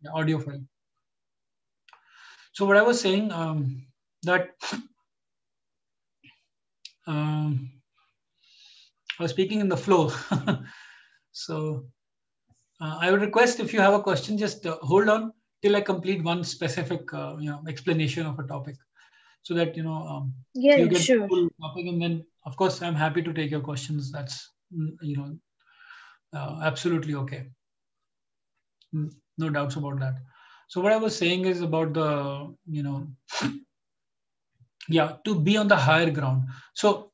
the audio file. So what I was saying, that I was speaking in the flow. So I would request, if you have a question, just hold on till I complete one specific explanation of a topic, so that you get sure. the full topic, and then of course I'm happy to take your questions. That's absolutely okay. No doubts about that. So what I was saying is about the to be on the higher ground. So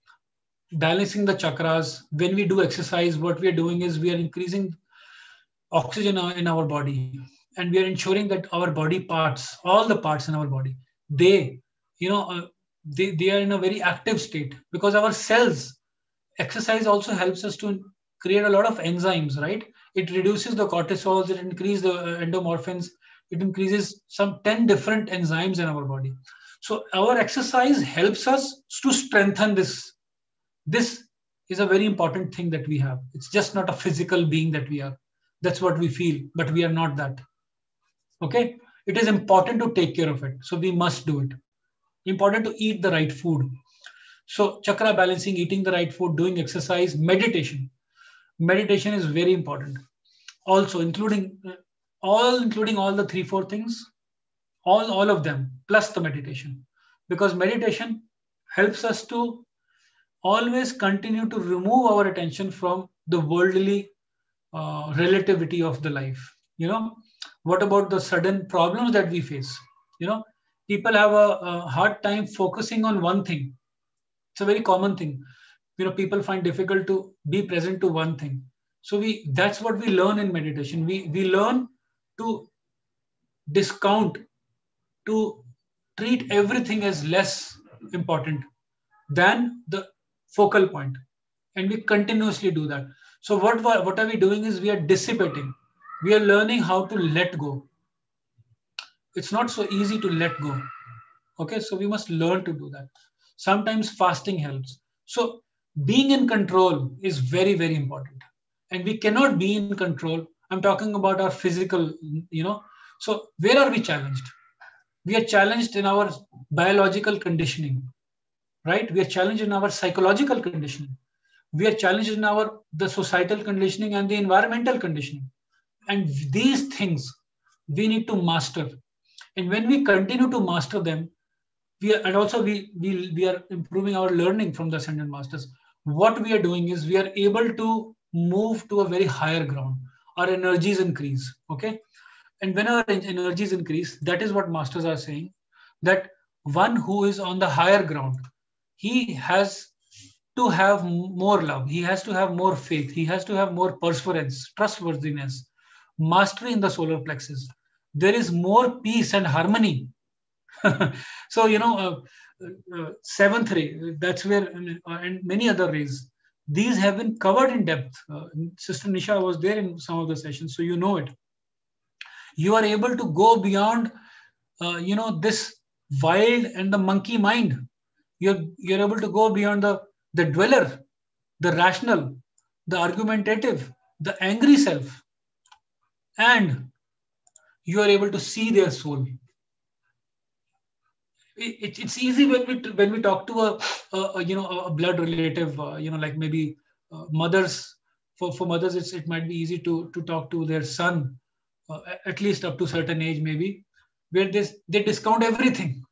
balancing the chakras, when we do exercise, what we are doing is we are increasing oxygen in our body, and we are ensuring that our body parts, all the parts in our body, they are in a very active state, because our cells, exercise also helps us to create a lot of enzymes, right? It reduces the cortisols, it increases the endomorphins, it increases some 10 different enzymes in our body. So our exercise helps us to strengthen this. This is a very important thing that we have. It's just not a physical being that we are. That's what we feel, but we are not that. Okay? It is important to take care of it. So we must do it. Important to eat the right food. So chakra balancing, eating the right food, doing exercise, meditation. Meditation is very important. Also, including all the 3-4 things, all of them, plus the meditation. Because meditation helps us to always continue to remove our attention from the worldly relativity of the life. What about the sudden problems that we face? people have a hard time focusing on one thing. It's a very common thing. People find difficult to be present to one thing. So that's what we learn in meditation. We learn to discount, to treat everything as less important than the focal point, and we continuously do that. So what are we doing is we are dissipating. We are learning how to let go. It's not so easy to let go. Okay, so we must learn to do that. Sometimes fasting helps. So being in control is very, very important. And we cannot be in control. I'm talking about our physical, So where are we challenged? We are challenged in our biological conditioning, right? We are challenged in our psychological conditioning. We are challenged in the societal conditioning and the environmental conditioning. And these things we need to master. And when we continue to master them, we are improving our learning from the ascended masters. What we are doing is we are able to move to a very higher ground. Our energies increase. Okay. And when our energies increase, that is what masters are saying, that one who is on the higher ground, he has to have more love. He has to have more faith. He has to have more perseverance, trustworthiness, mastery in the solar plexus. There is more peace and harmony. So, seventh ray, that's where, and many other rays, these have been covered in depth. Sister Nisha was there in some of the sessions, so you know it. You are able to go beyond, this wild and the monkey mind. You're able to go beyond the dweller, the rational, the argumentative, the angry self, and you are able to see their soul. It's easy when we talk to a blood relative, like maybe mothers. For mothers, it might be easy to talk to their son, at least up to a certain age, maybe, where they discount everything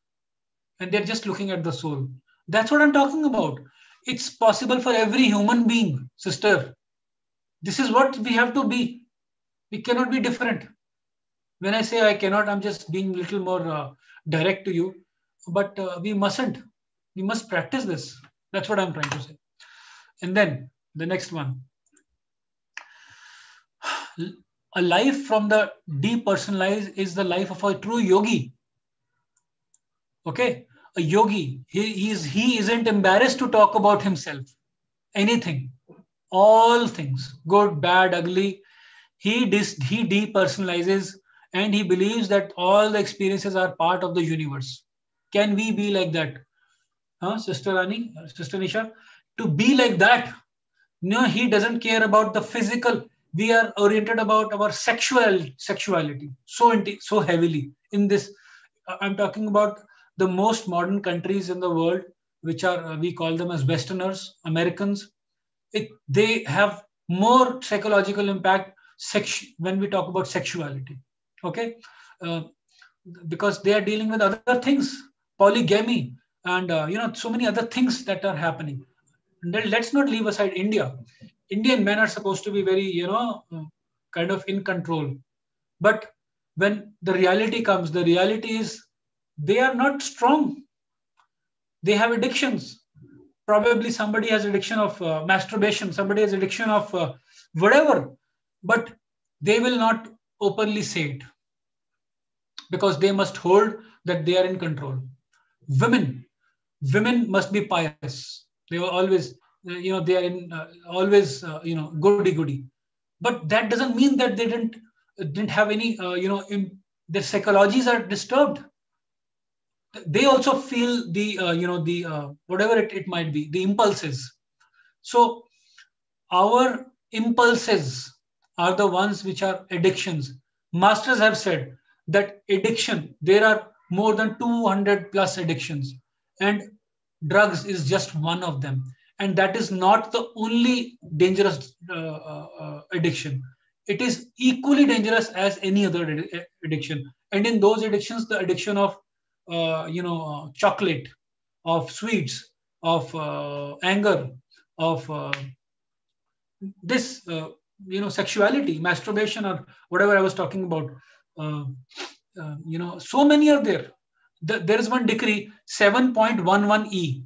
and they're just looking at the soul. That's what I'm talking about. It's possible for every human being, sister. This is what we have to be. We cannot be different. When I say I cannot, I'm just being a little more direct to you. But we mustn't. We must practice this. That's what I'm trying to say. And then the next one. A life from the depersonalized is the life of a true yogi. Okay, a yogi. He isn't embarrassed to talk about himself. Anything, all things, good, bad, ugly. He depersonalizes, and he believes that all the experiences are part of the universe. Can we be like that? Sister Rani, Sister Nisha? To be like that. No, he doesn't care about the physical. We are oriented about our sexuality so heavily in this. I'm talking about the most modern countries in the world, which are, we call them as Westerners, Americans. They have more psychological impact when we talk about sexuality. Okay. Because they are dealing with other things, polygamy, and so many other things that are happening. Let's not leave aside India. Indian men are supposed to be very, kind of in control. But when the reality comes, the reality is they are not strong. They have addictions. Probably somebody has addiction of masturbation. Somebody has addiction of whatever. But they will not openly say it, because they must hold that they are in control. Women must be pious. They were always, they are in always, goody. But that doesn't mean that they didn't have any, their psychologies are disturbed. They also feel the, whatever it might be, the impulses. So our impulses are the ones which are addictions. Masters have said that addiction, there are more than 200 plus addictions, and drugs is just one of them. And that is not the only dangerous addiction. It is equally dangerous as any other addiction. And in those addictions, the addiction of, chocolate, of sweets, of anger, of this, sexuality, masturbation, or whatever I was talking about. So many are there. there is one decree 7.11E.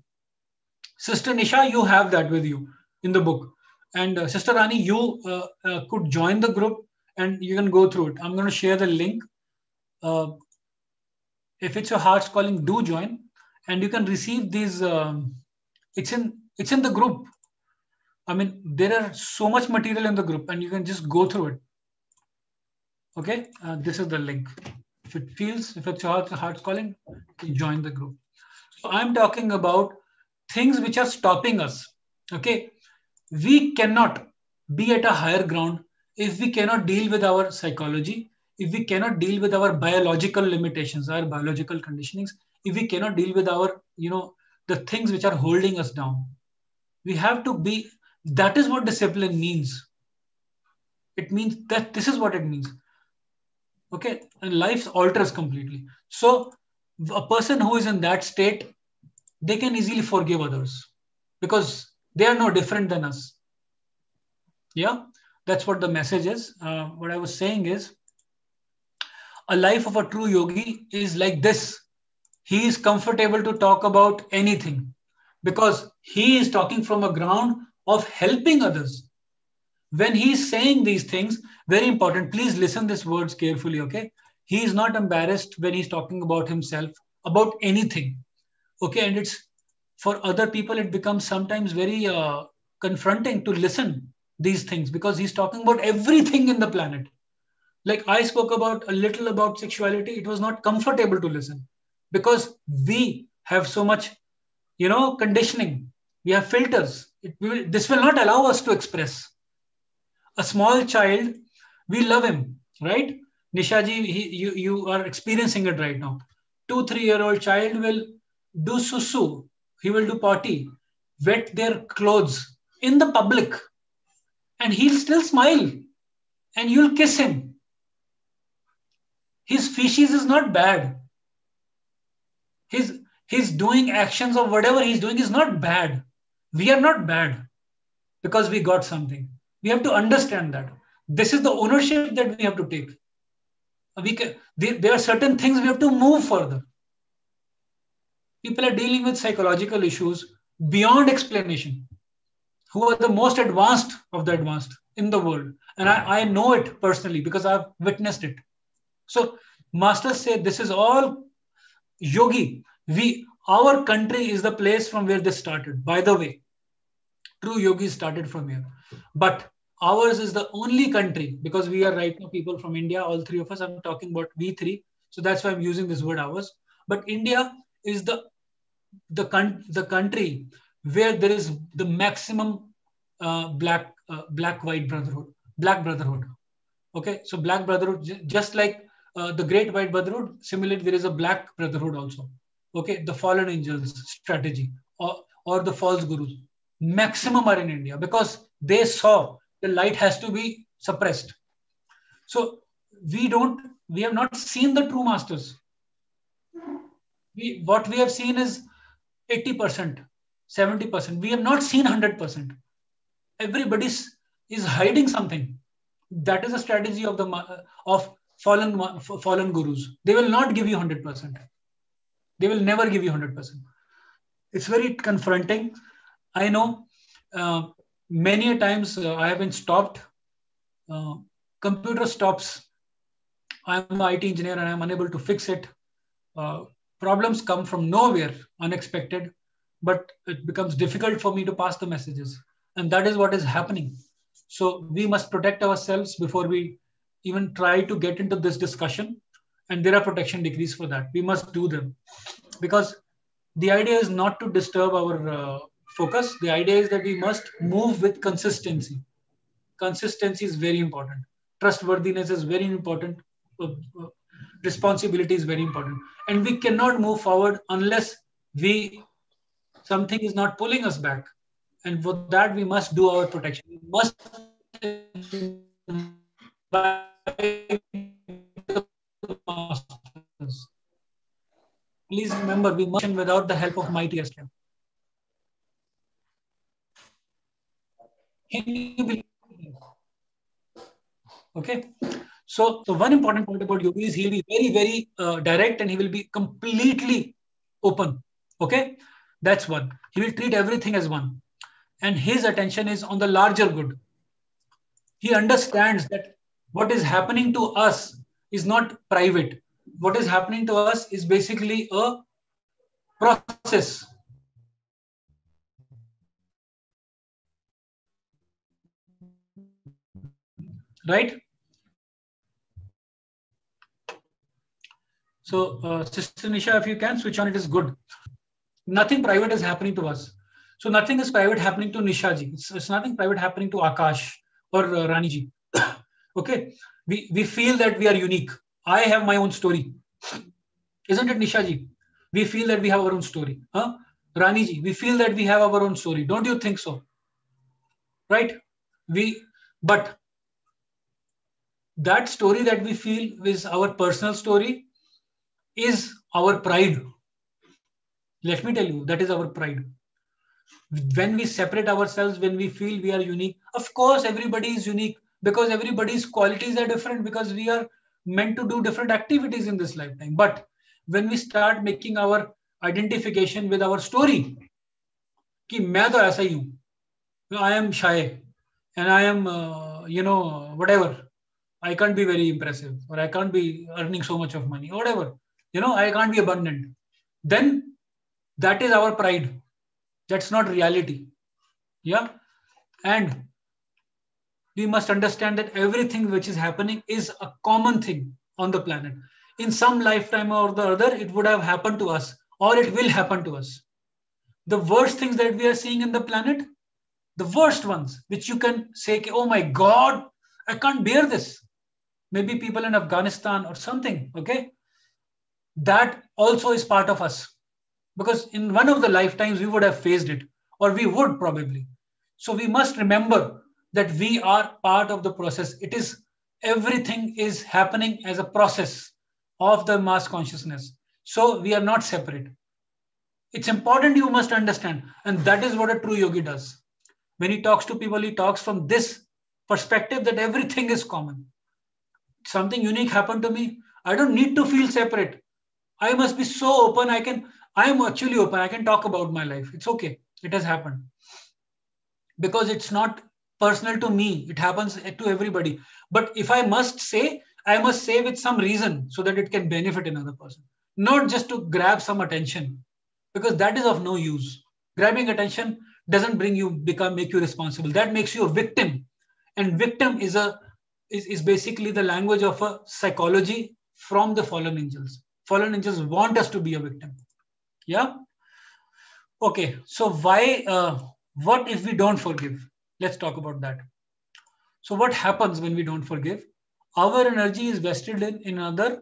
Sister Nisha, you have that with you in the book. And Sister Rani, you could join the group and you can go through it. I'm going to share the link. If it's your heart's calling, do join, and you can receive these. It's in the group. I mean, there are so much material in the group, and you can just go through it. Okay, this is the link. If it's your heart's calling, join the group. So I'm talking about things which are stopping us. Okay, we cannot be at a higher ground if we cannot deal with our psychology, if we cannot deal with our biological limitations, our biological conditionings, if we cannot deal with our, the things which are holding us down. We have to be, that is what discipline means. It means that this is what it means. Okay, and life alters completely. So a person who is in that state, they can easily forgive others because they are no different than us. Yeah, that's what the message is. What I was saying is, a life of a true yogi is like this. He is comfortable to talk about anything because he is talking from a ground of helping others. When he is saying these things, very important, please listen these words carefully, okay? He is not embarrassed when he's talking about himself, about anything, okay? And it's, for other people, it becomes sometimes very confronting to listen these things because he's talking about everything in the planet. Like I spoke about a little about sexuality, it was not comfortable to listen because we have so much, conditioning. We have filters. This will not allow us to express. A small child, we love him, right? Nishaji, you are experiencing it right now. 2-3-year-old child will do susu. He will do potty, wet their clothes in the public, and he'll still smile, and you'll kiss him. His feces is not bad. His doing actions or whatever he's doing is not bad. We are not bad because we got something. We have to understand that. This is the ownership that we have to take. There are certain things we have to move further. People are dealing with psychological issues beyond explanation, who are the most advanced of the advanced in the world. And I know it personally because I've witnessed it. So masters say this is all yogi. Our country is the place from where this started. By the way, true yogis started from here. But ours is the only country, because we are right now people from India, all three of us, I'm talking about we three. So that's why I'm using this word ours. But India is the country where there is the maximum black white brotherhood, black brotherhood. Okay, so black brotherhood, just like the great white brotherhood, similarly there is a black brotherhood also. Okay, the fallen angels strategy or the false gurus, maximum are in India because they saw the light has to be suppressed. So we have not seen the true masters. What we have seen is 80%, 70%. We have not seen 100%. Everybody is hiding something. That is a strategy of fallen gurus. They will not give you 100%. They will never give you 100%. It's very confronting. I know many a times I have been stopped. Computer stops. I'm an IT engineer and I'm unable to fix it. Problems come from nowhere, unexpected, but it becomes difficult for me to pass the messages. And that is what is happening. So we must protect ourselves before we even try to get into this discussion. And there are protection decrees for that. We must do them because the idea is not to disturb our focus. The idea is that we must move with consistency. Consistency is very important. Trustworthiness is very important. Responsibility is very important. And we cannot move forward unless something is not pulling us back. And for that, we must do our protection. We must please remember, we must without the help of mighty Astram. Can you believe? Okay. So So one important point about yogi is he'll be very, very direct, and he will be completely open. Okay, that's one. He will treat everything as one, and his attention is on the larger good. He understands that what is happening to us is not private. What is happening to us is basically a process. Right? So, Sister Nisha, if you can switch on, it is good. Nothing private is happening to us. So nothing is private happening to Nisha ji. It's nothing private happening to Akash or Rani ji. Okay? We feel that we are unique. I have my own story. Isn't it, Nisha ji? We feel that we have our own story. Huh? Rani ji, we feel that we have our own story. Don't you think so? Right? But that story that we feel is our personal story is our pride. Let me tell you, that is our pride. When we separate ourselves, when we feel we are unique, of course, everybody is unique because everybody's qualities are different, because we are meant to do different activities in this lifetime. But when we start making our identification with our story, कि मैं तो ऐसा ही हूँ, I am shy and I am, whatever. I can't be very impressive, or I can't be earning so much of money, or whatever. I can't be abundant. Then that is our pride. That's not reality. Yeah. And we must understand that everything which is happening is a common thing on the planet. In some lifetime or the other, it would have happened to us, or it will happen to us. The worst things that we are seeing in the planet, the worst ones, which you can say, oh my God, I can't bear this. Maybe people in Afghanistan or something, okay? That also is part of us. Because in one of the lifetimes, we would have faced it, or we would probably. So we must remember that we are part of the process. Everything is happening as a process of the mass consciousness. So we are not separate. It's important, you must understand. And that is what a true yogi does. When he talks to people, he talks from this perspective that everything is common. Something unique happened to me. I don't need to feel separate. I must be so open. I am actually open. I can talk about my life. It's okay. It has happened. Because it's not personal to me. It happens to everybody. But if I must say with some reason so that it can benefit another person. Not just to grab some attention. Because that is of no use. Grabbing attention doesn't make you responsible. That makes you a victim. And victim is basically the language of a psychology from the fallen angels. Fallen angels want us to be a victim. Yeah. Okay. So what if we don't forgive? Let's talk about that. So what happens when we don't forgive? Our energy is vested in a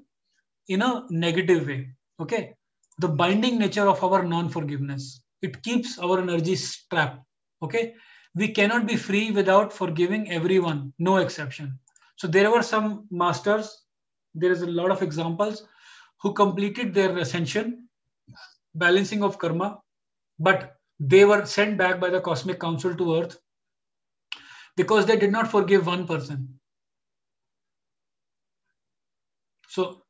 negative way. Okay. The binding nature of our non-forgiveness. It keeps our energy trapped. Okay. We cannot be free without forgiving everyone, no exception. So there were some masters. There is a lot of examples who completed their ascension, balancing of karma, but they were sent back by the cosmic council to earth because they did not forgive one person. So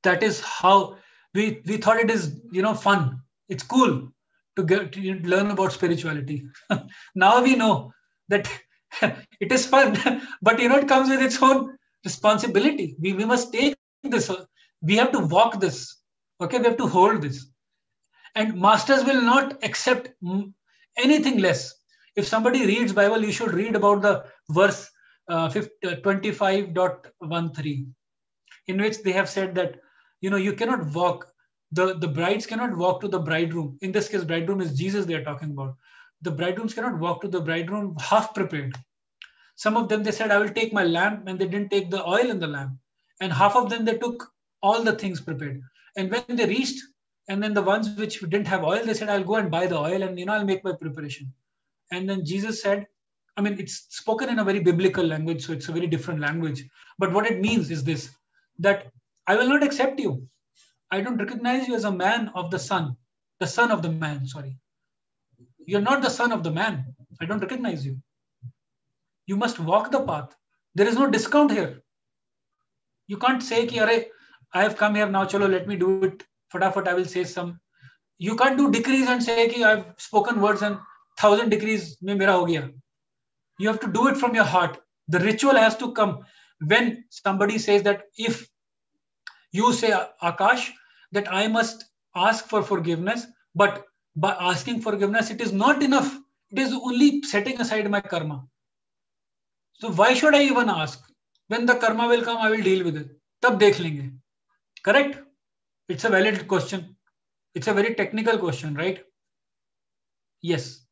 that is how we thought it is, fun. It's cool to learn about spirituality. Now we know that it is fun, but it comes with its own responsibility. We must take this. We have to walk this. Okay, we have to hold this. And masters will not accept anything less. If somebody reads Bible, you should read about the verse 25.13, in which they have said that, you cannot walk. The brides cannot walk to the bridegroom. In this case, bridegroom is Jesus they are talking about. The bridegrooms cannot walk to the bridegroom half prepared. Some of them, they said, I will take my lamp, and they didn't take the oil in the lamp. And half of them, they took all the things prepared. And when they reached, and then the ones which didn't have oil, they said, I'll go and buy the oil, and I'll make my preparation. And then Jesus said, it's spoken in a very biblical language, so it's a very different language. But what it means is this, that I will not accept you. I don't recognize you as a man of the son of the man, sorry. You're not the son of the man. I don't recognize you. You must walk the path. There is no discount here. You can't say ki, Arey, I have come here now, chalo, let me do it. Fatafat, I will say some. You can't do decrees and say ki I've spoken words and 1,000 decrees mein mera ho gaya. You have to do it from your heart. The ritual has to come. When somebody says that, if you say, Akash, that I must ask for forgiveness, but by asking forgiveness, it is not enough. It is only setting aside my karma. So why should I even ask? When the karma will come, I will deal with it. Tab dekh lenge. Correct? It's a valid question. It's a very technical question, right? Yes.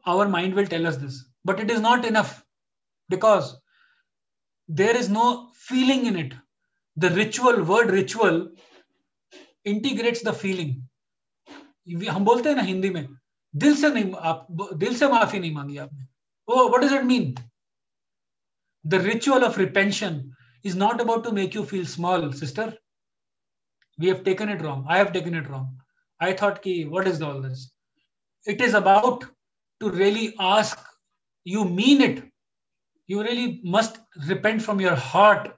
Our mind will tell us this. But it is not enough, because there is no feeling in it. The word ritual integrates the feeling. हम बोलते हैं ना हिंदी में, दिल से माफी नहीं मांगी आपने. Oh, what does it mean? The ritual of repentance is not about to make you feel small, sister. We have taken it wrong. I have taken it wrong. I thought, what is all this? It is about to really ask, you mean it. You really must repent from your heart.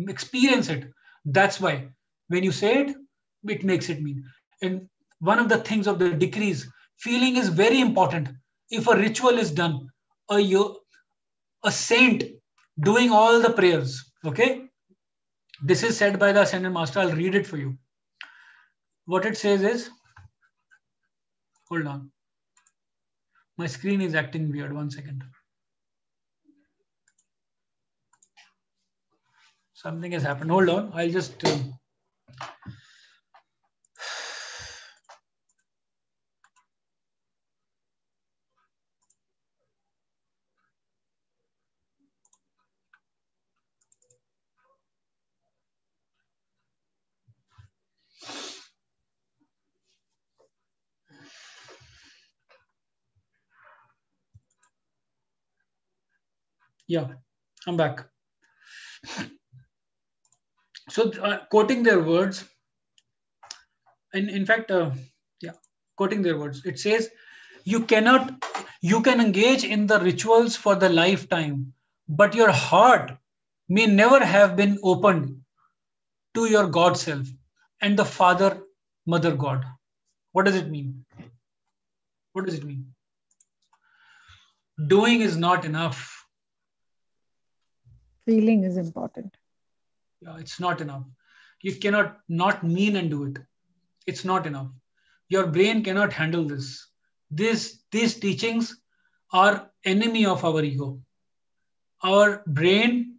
Experience it. That's why when you say it, it makes it mean. And one of the things of the decrees, feeling is very important. If a ritual is done, a saint doing all the prayers, okay? This is said by the Ascended Master. I'll read it for you. What it says is, hold on. My screen is acting weird. 1 second. Something has happened. Hold on. I'll just... Yeah, I'm back. So quoting their words, and in fact, quoting their words, it says, you can engage in the rituals for the lifetime, but your heart may never have been opened to your God self and the Father, Mother God. What does it mean? What does it mean? Doing is not enough. Feeling is important. Yeah, it's not enough. You cannot not mean and do it. It's not enough. Your brain cannot handle this. These teachings are enemy of our ego. Our brain,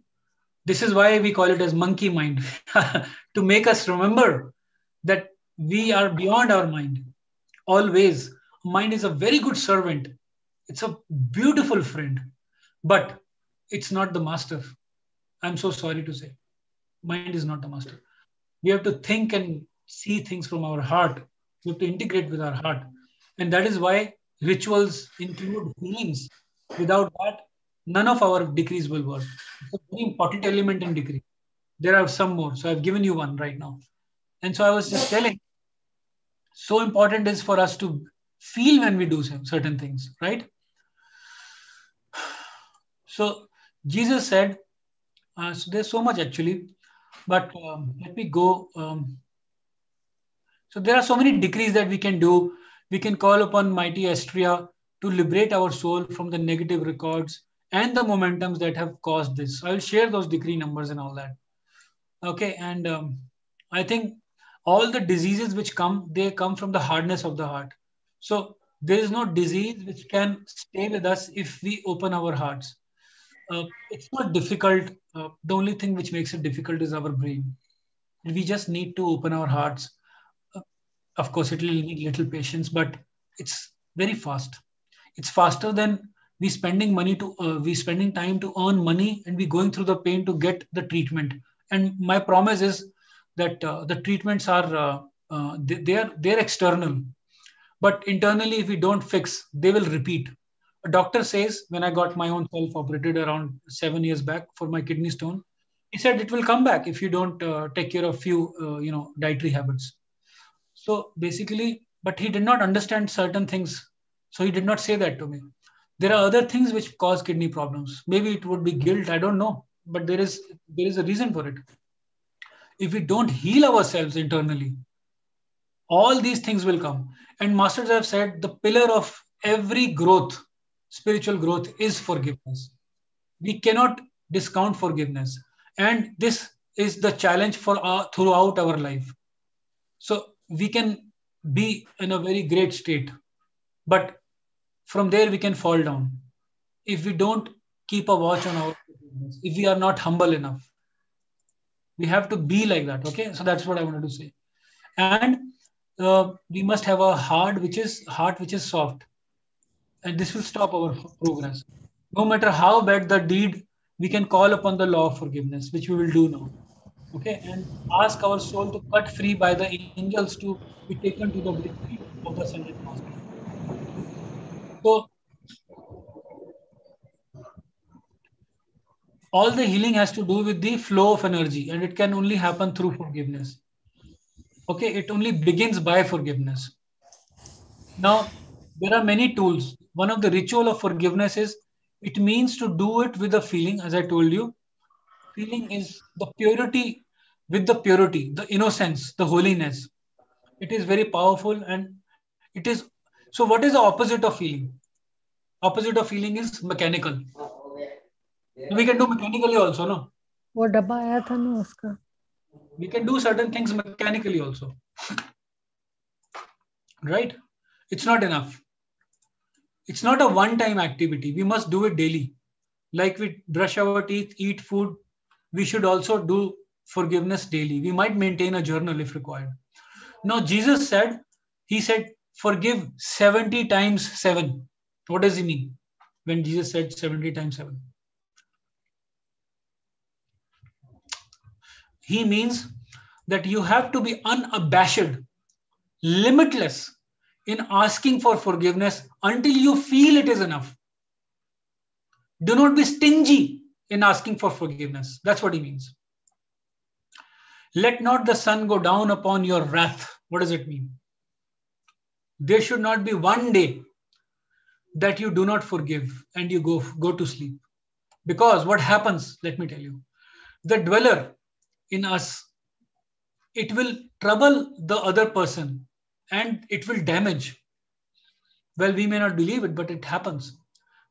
this is why we call it as monkey mind, to make us remember that we are beyond our mind. Always, mind is a very good servant. It's a beautiful friend, but it's not the master. I'm so sorry to say. Mind is not the master. We have to think and see things from our heart. We have to integrate with our heart. And that is why rituals include feelings. Without that, none of our decrees will work. It's a very important element in decree. There are some more. So I've given you one right now. And so I was just telling, so important is for us to feel when we do certain things, right? So Jesus said, so there's so much actually, but let me go. So there are so many decrees that we can do. We can call upon mighty Astrea to liberate our soul from the negative records and the momentums that have caused this. I'll share those decree numbers and all that. Okay, and I think all the diseases which come, they come from the hardness of the heart. So there is no disease which can stay with us if we open our hearts. It's not difficult. The only thing which makes it difficult is our brain. We just need to open our hearts. Of course, it will need little patience, but it's very fast. It's faster than we spending time to earn money and we going through the pain to get the treatment. And my promise is that the treatments are they're external, but internally, if we don't fix, they will repeat. A doctor says, when I got my own self operated around 7 years back for my kidney stone, he said it will come back if you don't take care of few dietary habits. So basically, but he did not understand certain things. So he did not say that to me. There are other things which cause kidney problems. Maybe it would be guilt. I don't know. But there is a reason for it. if we don't heal ourselves internally, all these things will come. And masters have said the pillar of every growth, spiritual growth, is forgiveness. We cannot discount forgiveness. And this is the challenge for throughout our life. So we can be in a very great state, but from there we can fall down if we don't keep a watch on our forgiveness, if we are not humble enough. We have to be like that. Okay, so that's what I wanted to say. And we must have a heart which is soft, and this will stop our progress. No matter how bad the deed, we can call upon the law of forgiveness, which we will do now. Okay, and ask our soul to cut free by the angels to be taken to the victory of the ascended master. So all the healing has to do with the flow of energy, and it can only happen through forgiveness. Okay, it only begins by forgiveness. Now, there are many tools. One of the ritual of forgiveness is, it means to do it with a feeling, as I told you. Feeling is the purity, with the purity, the innocence, the holiness. It is very powerful, and it is. So what is the opposite of feeling? Opposite of feeling is mechanical. We can do mechanically also, no? वो डब्बा आया था ना उसका. We can do certain things mechanically also. Right? It's not enough. It's not a one-time activity. We must do it daily. Like we brush our teeth, eat food, we should also do forgiveness daily. We might maintain a journal if required. Now, Jesus said, he said, forgive 70 times 7. What does he mean when Jesus said 70 times 7? He means that you have to be unabashed, limitless in asking for forgiveness until you feel it is enough. Do not be stingy in asking for forgiveness. That's what he means. Let not the sun go down upon your wrath. What does it mean? There should not be one day that you do not forgive and you go to sleep. Because what happens, let me tell you, the dweller in us, it will trouble the other person and it will damage. Well, we may not believe it, but it happens.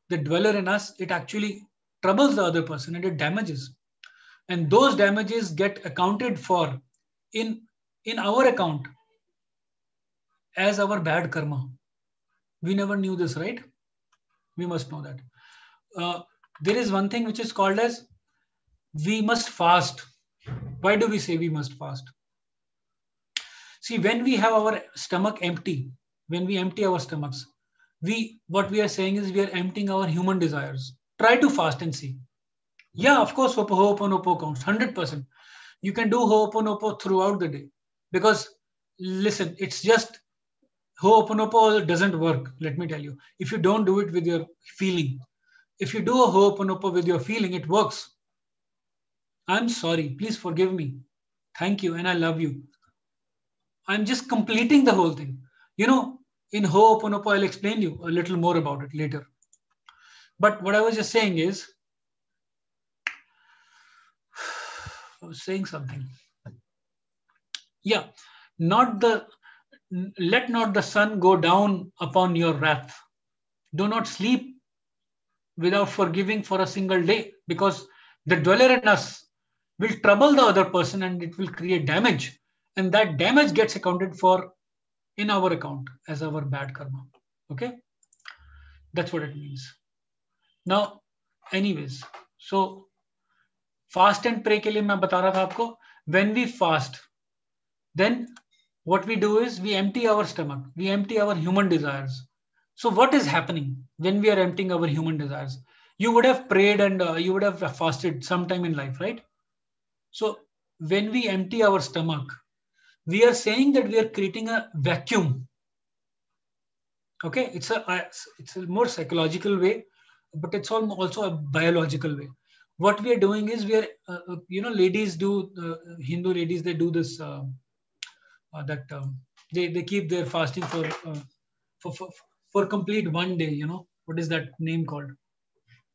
The dweller in us, it actually troubles the other person and it damages. And those damages get accounted for in our account as our bad karma. We never knew this, right? We must know that. There is one thing which is called as, we must fast. Why do we say we must fast? See, when we have our stomach empty, when we empty our stomachs, what we are saying is we are emptying our human desires. Try to fast and see. Yeah, of course, Ho'oponopo counts, 100%. You can do Ho'oponopo throughout the day. Because, listen, it's just, Ho'oponopo doesn't work, let me tell you. If you don't do it with your feeling, if you do a Ho'oponopo with your feeling, it works. I'm sorry, please forgive me. Thank you, and I love you. I'm just completing the whole thing. You know, in Ho'oponopo, I'll explain you a little more about it later. But what I was just saying is, I was saying something. Yeah, let not the sun go down upon your wrath. Do not sleep without forgiving for a single day, because the dweller in us will trouble the other person and it will create damage. And that damage gets accounted for in our account as our bad karma. Okay? That's what it means. Now, anyways, so fast and pray के लिए मैं बता रहा था आपको, when we fast, then what we do is we empty our stomach, we empty our human desires. So what is happening when we are emptying our human desires? You would have prayed and you would have fasted sometime in life, right? So when we empty our stomach, we are saying that we are creating a vacuum. Okay, it's a more psychological way, but it's also a biological way. What we are doing is we are, ladies do, Hindu ladies, they do this, they keep their fasting for complete one day. You know, what is that name called?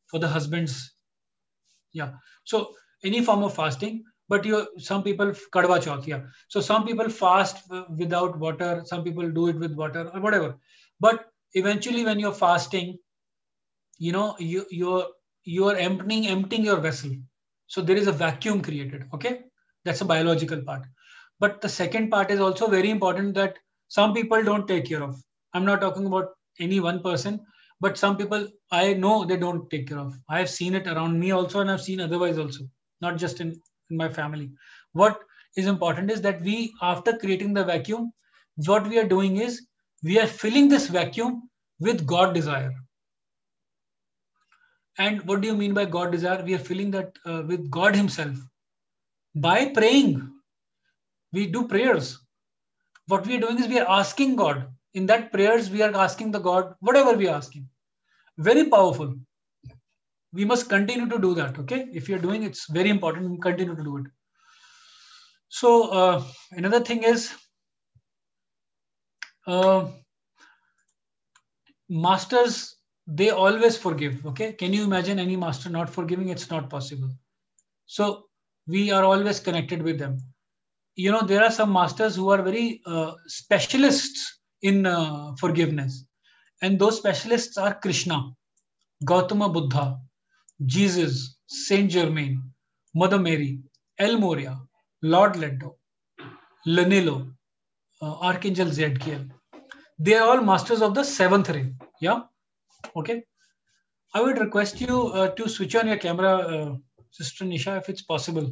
For the husbands. Yeah. So any form of fasting, But some people Kadwa Chauth, yeah. So some people fast without water. Some people do it with water or whatever. But eventually, when you're fasting, you're emptying your vessel. So there is a vacuum created. Okay, that's a biological part. But the second part is also very important that some people don't take care of. I'm not talking about any one person, but some people I know they don't take care of. I have seen it around me also, and I've seen otherwise also, not just in my family. What is important is that we, after creating the vacuum, what we are doing is we are filling this vacuum with God desire. And what do you mean by God desire? We are filling that with God Himself by praying. We do prayers. What we are doing is we are asking God. In that prayers, we are asking the God whatever we are asking. Very powerful. We must continue to do that. Okay, if you're doing, it's very important. We continue to do it. So another thing is masters. They always forgive. Okay, can you imagine any master not forgiving? It's not possible. So we are always connected with them. There are some masters who are very specialists in forgiveness, and those specialists are Krishna, Gautama Buddha, Jesus, Saint Germain, Mother Mary, El Moria, Lord Leto, Lanello, Archangel Zadkiel. They are all masters of the seventh ray. Yeah. Okay. I would request you to switch on your camera, Sister Nisha, if it's possible.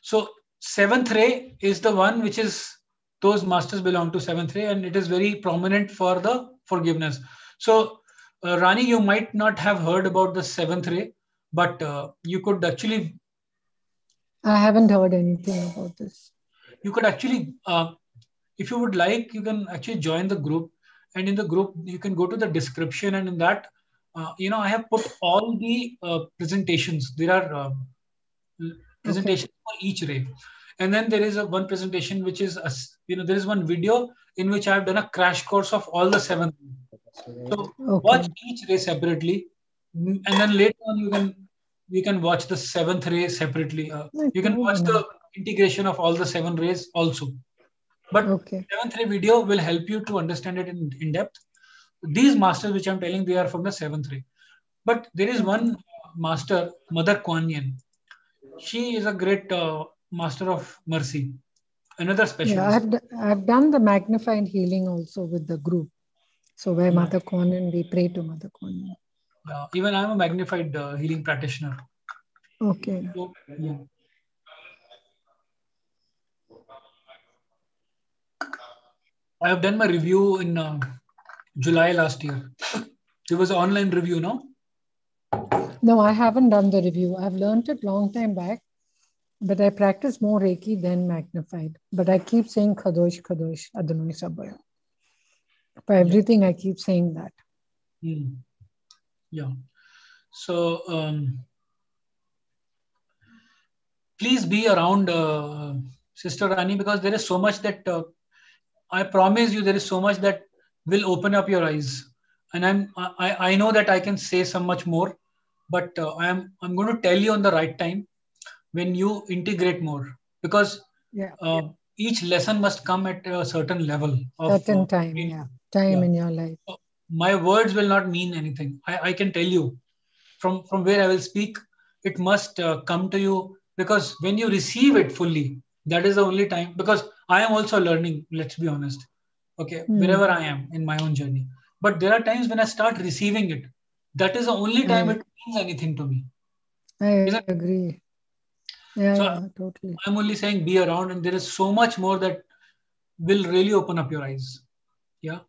So seventh ray is the one which is, those masters belong to seventh ray, and it is very prominent for the forgiveness. So Rani, you might not have heard about the seventh ray, but you could actually. I haven't heard anything about this. You could actually, if you would like, you can actually join the group, and in the group you can go to the description, and in that, I have put all the presentations. There are presentations for each ray, and then there is one presentation which is there is one video in which I have done a crash course of all the seven. So watch each ray separately, and then later on you can watch the seventh ray separately. You can watch the integration of all the seven rays also. But seventh ray video will help you to understand it in depth. These masters which I'm telling, they are from the seventh ray. But there is one master, Mother Kuan Yin. She is a great master of mercy. Another specialist. Yeah, I've done the magnified healing also with the group. So where Mother Kuan Yin, we pray to Mother Kuan Yin. Even I'm a magnified healing practitioner. Okay. So, yeah. I have done my review in July last year. There was an online review, no? No, I haven't done the review. I've learned it long time back, but I practice more Reiki than magnified. But I keep saying Kadosh, Kadosh, Adonai Sabaoth. For everything, I keep saying that. Yeah. So please be around Sister Rani, because there is so much that I promise you, there is so much that will open up your eyes. And I know that I can say so much more, but I'm going to tell you on the right time when you integrate more, because each lesson must come at a certain level of certain time, time in your life. My words will not mean anything. I can tell you from where I will speak, it must come to you, because when you receive it fully, that is the only time, because I am also learning, let's be honest. Okay, wherever I am in my own journey. But there are times when I start receiving it. That is the only time it means anything to me. I agree. Yeah, totally. I'm only saying be around, and there is so much more that will really open up your eyes. Yeah,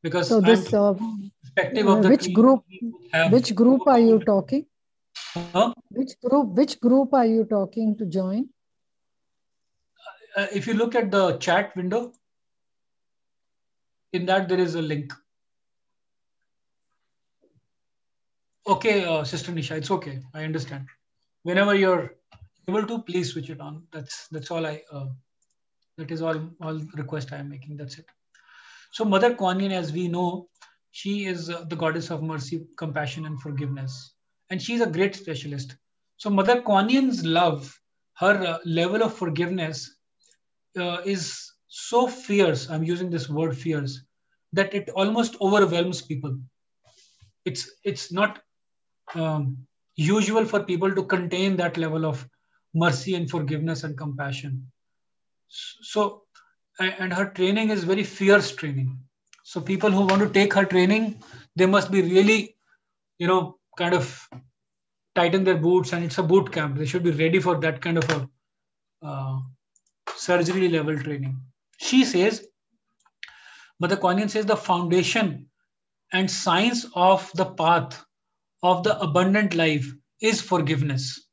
because so this perspective of the which group are you talking? Huh? Which group are you talking to join? If you look at the chat window, in that there is a link. Okay, Sister Nisha, it's okay. I understand. Whenever you're able to, please switch it on. That's all that is all request I am making. That's it. So Mother Kuan Yin, as we know, she is the goddess of mercy, compassion, and forgiveness, and she's a great specialist. So Mother Kuan Yin's love, her level of forgiveness is so fierce. I'm using this word fierce, that it almost overwhelms people. It's not usual for people to contain that level of mercy and forgiveness and compassion. So, and her training is very fierce training. So people who want to take her training, they must be really, kind of tighten their boots, and it's a boot camp. They should be ready for that kind of a surgery level training. She says, Mother Kuan Yin says, the foundation and science of the path of the abundant life is forgiveness.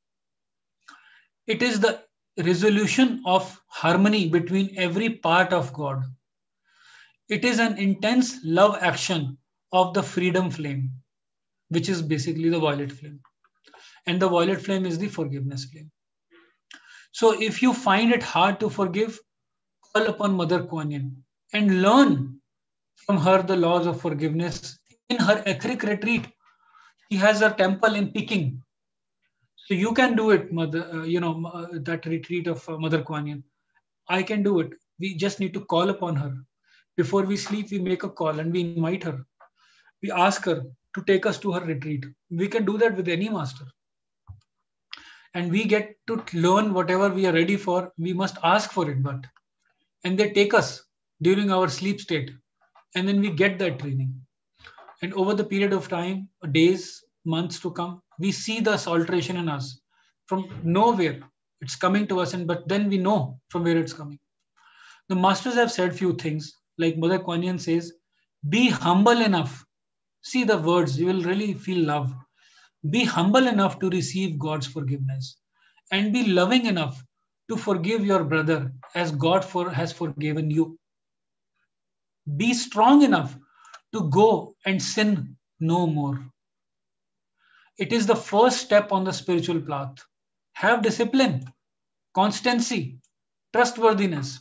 It is the resolution of harmony between every part of God. It is an intense love action of the freedom flame, which is basically the violet flame. And the violet flame is the forgiveness flame. So if you find it hard to forgive, call upon Mother Kuan Yin and learn from her the laws of forgiveness. In her etheric retreat, she has a temple in Peking. So you can do it, Mother. That retreat of Mother Kuan Yin. I can do it. We just need to call upon her. Before we sleep, we make a call and we invite her. We ask her to take us to her retreat. We can do that with any master. And we get to learn whatever we are ready for. We must ask for it, and they take us during our sleep state. And then we get that training. And over the period of time, days, months to come, we see this alteration in us from nowhere. It's coming to us, but then we know from where it's coming. The masters have said few things, like Mother Kuan Yin says, be humble enough. See the words, you will really feel love. Be humble enough to receive God's forgiveness, and be loving enough to forgive your brother as God has forgiven you. Be strong enough to go and sin no more. It is the first step on the spiritual path. Have discipline, constancy, trustworthiness.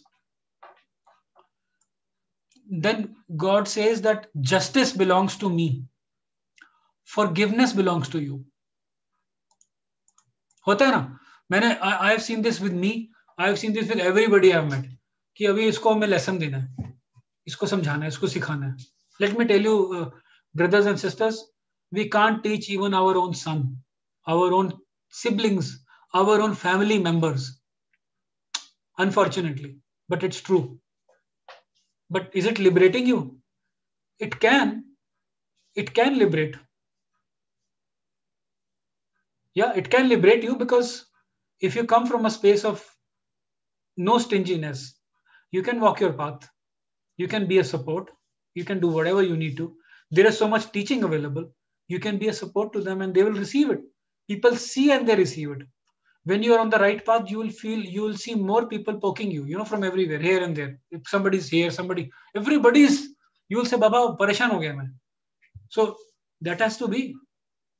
Then God says that justice belongs to me. Forgiveness belongs to you. होता है ना, I have seen this with me. I have seen this with everybody I have met. कि अभी इसको हमें lesson देना है, इसको समझाना है, इसको सिखाना है. Let me tell you, brothers and sisters, we can't teach even our own son, our own siblings, our own family members. Unfortunately, but it's true. But is it liberating you? It can liberate. Yeah, it can liberate you, because if you come from a space of no stinginess, you can walk your path. You can be a support. You can do whatever you need to. There is so much teaching available. You can be a support to them and they will receive it. People see and they receive it. When you are on the right path, you will see more people poking you, from everywhere, here and there. If somebody's here, everybody's, you will say, Baba, pareshan ho gaya main. So that has to be.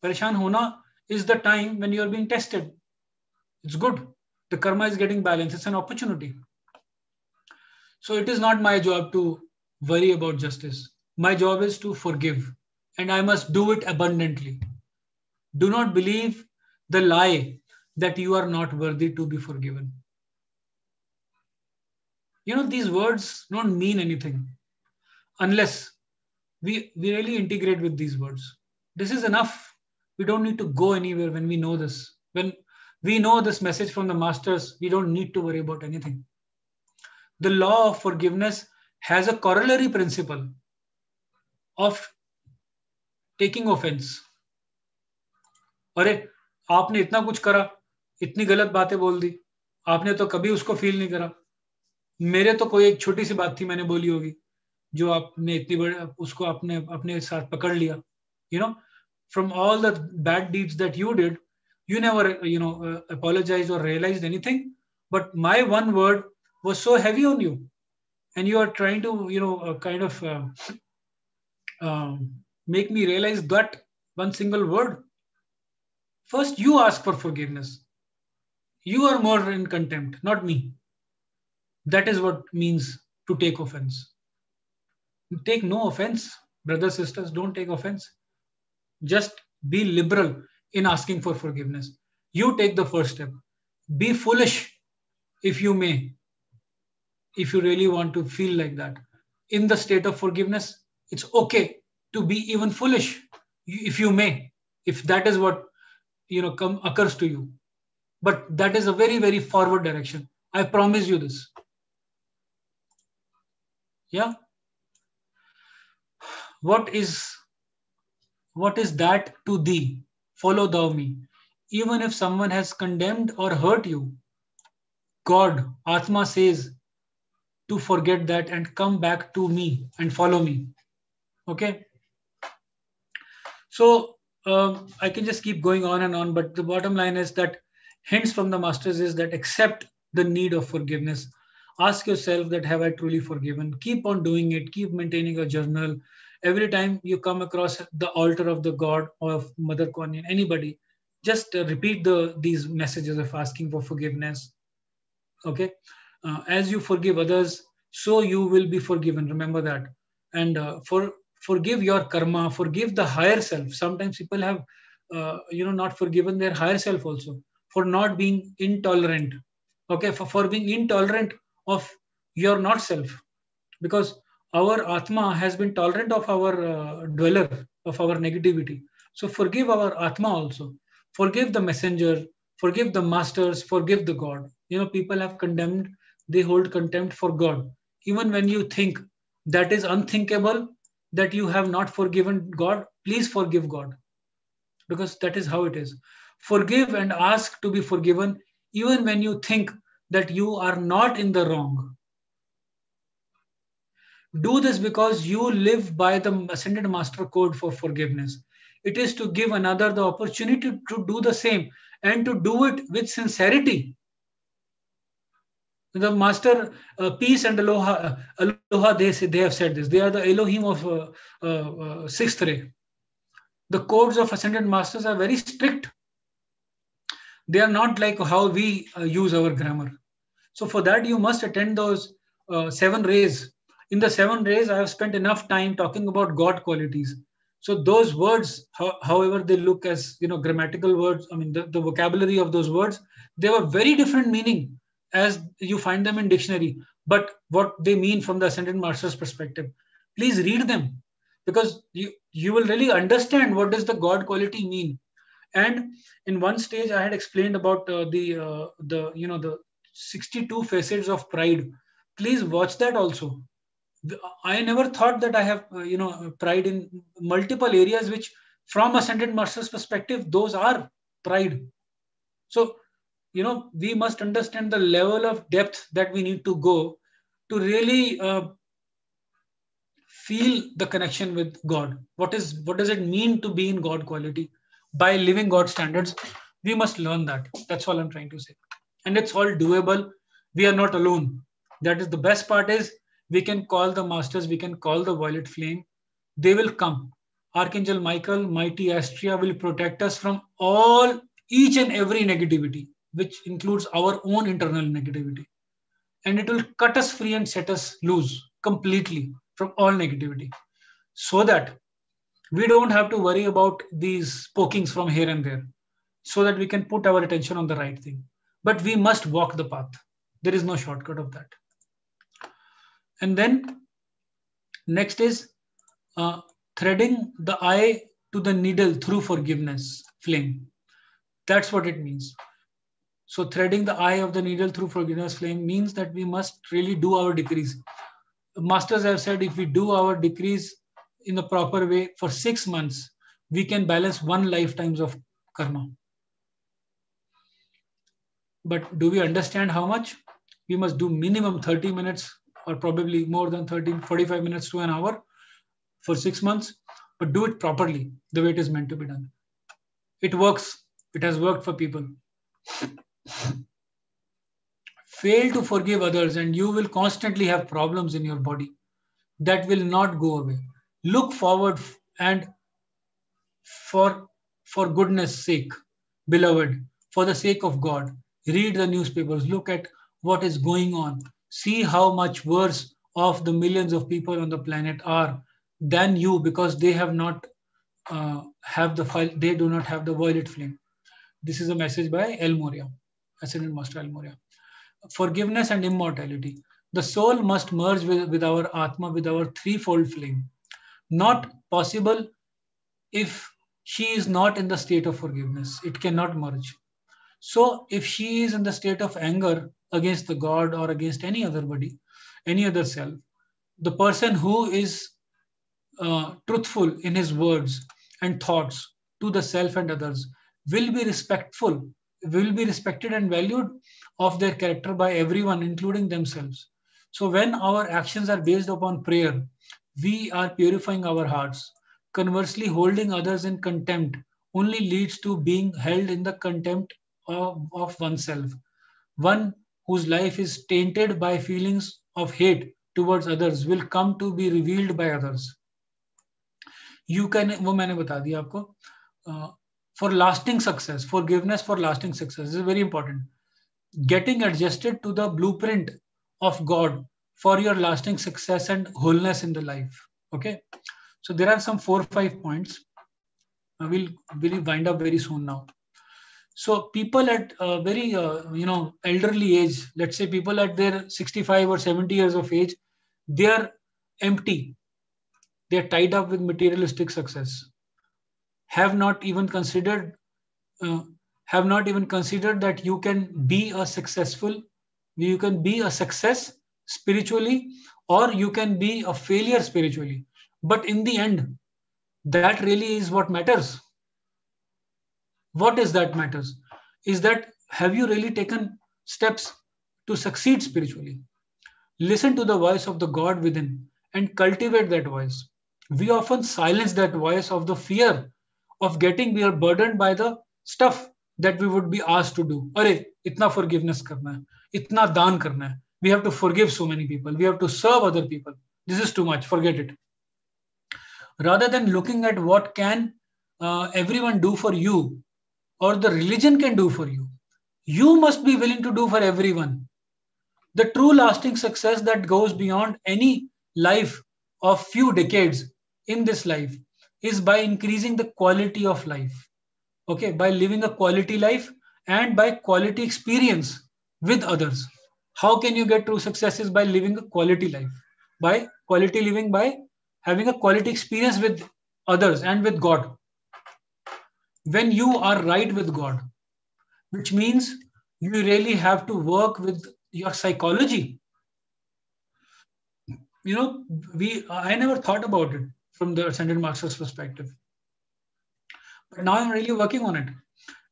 Pareshan hona is the time when you are being tested. It's good. The karma is getting balanced. It's an opportunity. So it is not my job to worry about justice. My job is to forgive, and I must do it abundantly. Do not believe the lie that you are not worthy to be forgiven. These words don't mean anything unless we really integrate with these words. This is enough. We don't need to go anywhere when we know this. When we know this message from the masters, we don't need to worry about anything. The law of forgiveness has a corollary principle of taking offense. अरे आपने इतना कुछ करा, इतनी गलत बातें बोल दी, आपने तो कभी उसको फील नहीं करा. मेरे तो कोई एक छोटी सी बात थी मैंने बोली होगी, जो आपने इतनी बड़ी उसको आपने अपने साथ पकड़ लिया. From all the bad deeds that you did, you never apologized or realized anything, but my one word was so heavy on you, and you are trying to make me realize that one single word. First you ask for forgiveness. You are more in contempt, not me. That is what means to take offense. Take no offense, brothers, sisters, don't take offense. Just be liberal in asking for forgiveness. You take the first step. Be foolish if you may, if you really want to feel like that. In the state of forgiveness, it's okay to be even foolish, if you may, if that is what occurs to you. But that is a very, very forward direction. I promise you this. Yeah. What is that to thee? Follow thou me. Even if someone has condemned or hurt you, God, Atma says to forget that and come back to me and follow me. Okay. So I can just keep going on and on, but the bottom line is that hints from the masters is that accept the need of forgiveness. Ask yourself that, have I truly forgiven? Keep on doing it. Keep maintaining a journal. Every time you come across the altar of the God or of Mother Kuan Yin, anybody, just repeat these messages of asking for forgiveness. Okay. As you forgive others, so you will be forgiven. Remember that. And forgive your karma, forgive the higher self. Sometimes people have not forgiven their higher self also, for not being intolerant. Okay, for being intolerant of your not self, because our Atma has been tolerant of our dweller, of our negativity. So forgive our Atma also. Forgive the messenger, forgive the masters, forgive the God. People have condemned, they hold contempt for God. Even when you think that is unthinkable, that you have not forgiven God, please forgive God, because that is how it is. Forgive and ask to be forgiven, even when you think that you are not in the wrong. Do this because you live by the Ascended Master Code for forgiveness. It is to give another the opportunity to do the same and to do it with sincerity. The Master, peace and aloha, they have said this. They are the Elohim of sixth ray. The codes of Ascended Masters are very strict. They are not like how we use our grammar. So for that, you must attend those 7 rays. In the 7 rays, I have spent enough time talking about God qualities. So those words, however they look as grammatical words, I mean the vocabulary of those words, they have a very different meaning as you find them in dictionary. But what they mean from the Ascended Master's perspective, please read them, because you will really understand what does the God quality mean. And in one stage, I had explained about the 62 facets of pride. Please watch that also. I never thought that I have pride in multiple areas, which from Ascended Master's perspective, those are pride. So we must understand the level of depth that we need to go to really feel the connection with God. What does it mean to be in God quality? By living God standards, we must learn that. That's all I'm trying to say. And it's all doable. We are not alone. That is the best part is we can call the masters, we can call the violet flame. They will come. Archangel Michael, mighty Astrea will protect us from each and every negativity, which includes our own internal negativity. And it will cut us free and set us loose completely from all negativity, so that we don't have to worry about these pokings from here and there, so that we can put our attention on the right thing. But we must walk the path. There is no shortcut of that. And then next is threading the eye to the needle through forgiveness flame. That's what it means. So threading the eye of the needle through forgiveness flame means that we must really do our decrees. Masters have said if we do our decrees in the proper way for 6 months, we can balance 1 lifetimes of karma. But do we understand how much? We must do minimum 30 minutes or probably more than 45 minutes to an hour for 6 months, but do it properly the way it is meant to be done. It works. It has worked for people. Fail to forgive others and you will constantly have problems in your body that will not go away. Look forward and for goodness sake, beloved, for the sake of God, read the newspapers, look at what is going on, see how much worse off the millions of people on the planet are than you, because they have not they do not have the violet flame. This is a message by El Morya, Ascended Master El Morya. Forgiveness and immortality. The soul must merge with our Atma, with our threefold flame. Not possible if she is not in the state of forgiveness. It cannot merge. So if she is in the state of anger against the God or against any other body, any other self, the person who is truthful in his words and thoughts to the self and others will be respectful, will be respected and valued of their character by everyone, including themselves. So when our actions are based upon prayer, we are purifying our hearts. Conversely, holding others in contempt only leads to being held in the contempt of oneself. One whose life is tainted by feelings of hate towards others will come to be revealed by others. You can, वो मैंने बता दिया आपको. For lasting success, forgiveness for lasting success is very important. Getting adjusted to the blueprint of God for your lasting success and wholeness in the life. Okay, so there are some 4 or 5 points. We'll wind up very soon now. So people at very elderly age, let's say people at their 65 or 70 years of age, they are empty. They are tied up with materialistic success. Have not even considered that you can be a successful, you can be a success spiritually, or you can be a failure spiritually. But in the end, that really is what matters. What is that matters? Is that have you really taken steps to succeed spiritually? Listen to the voice of the God within and cultivate that voice. We often silence that voice of the fear of getting we are burdened by the stuff that we would be asked to do. Arey, itna forgiveness karna hai, itna daan karna hai. We have to forgive so many people. We have to serve other people. This is too much. Forget it. Rather than looking at what can everyone do for you or the religion can do for you, you must be willing to do for everyone. The true lasting success that goes beyond any life of few decades in this life is by increasing the quality of life. Okay, by living a quality life and by quality experience with others. How can you get true success? Is by living a quality life. By quality living, by having a quality experience with others and with God. When you are right with God, which means you really have to work with your psychology. You know, I never thought about it from the Ascended Master's perspective. But now I'm really working on it.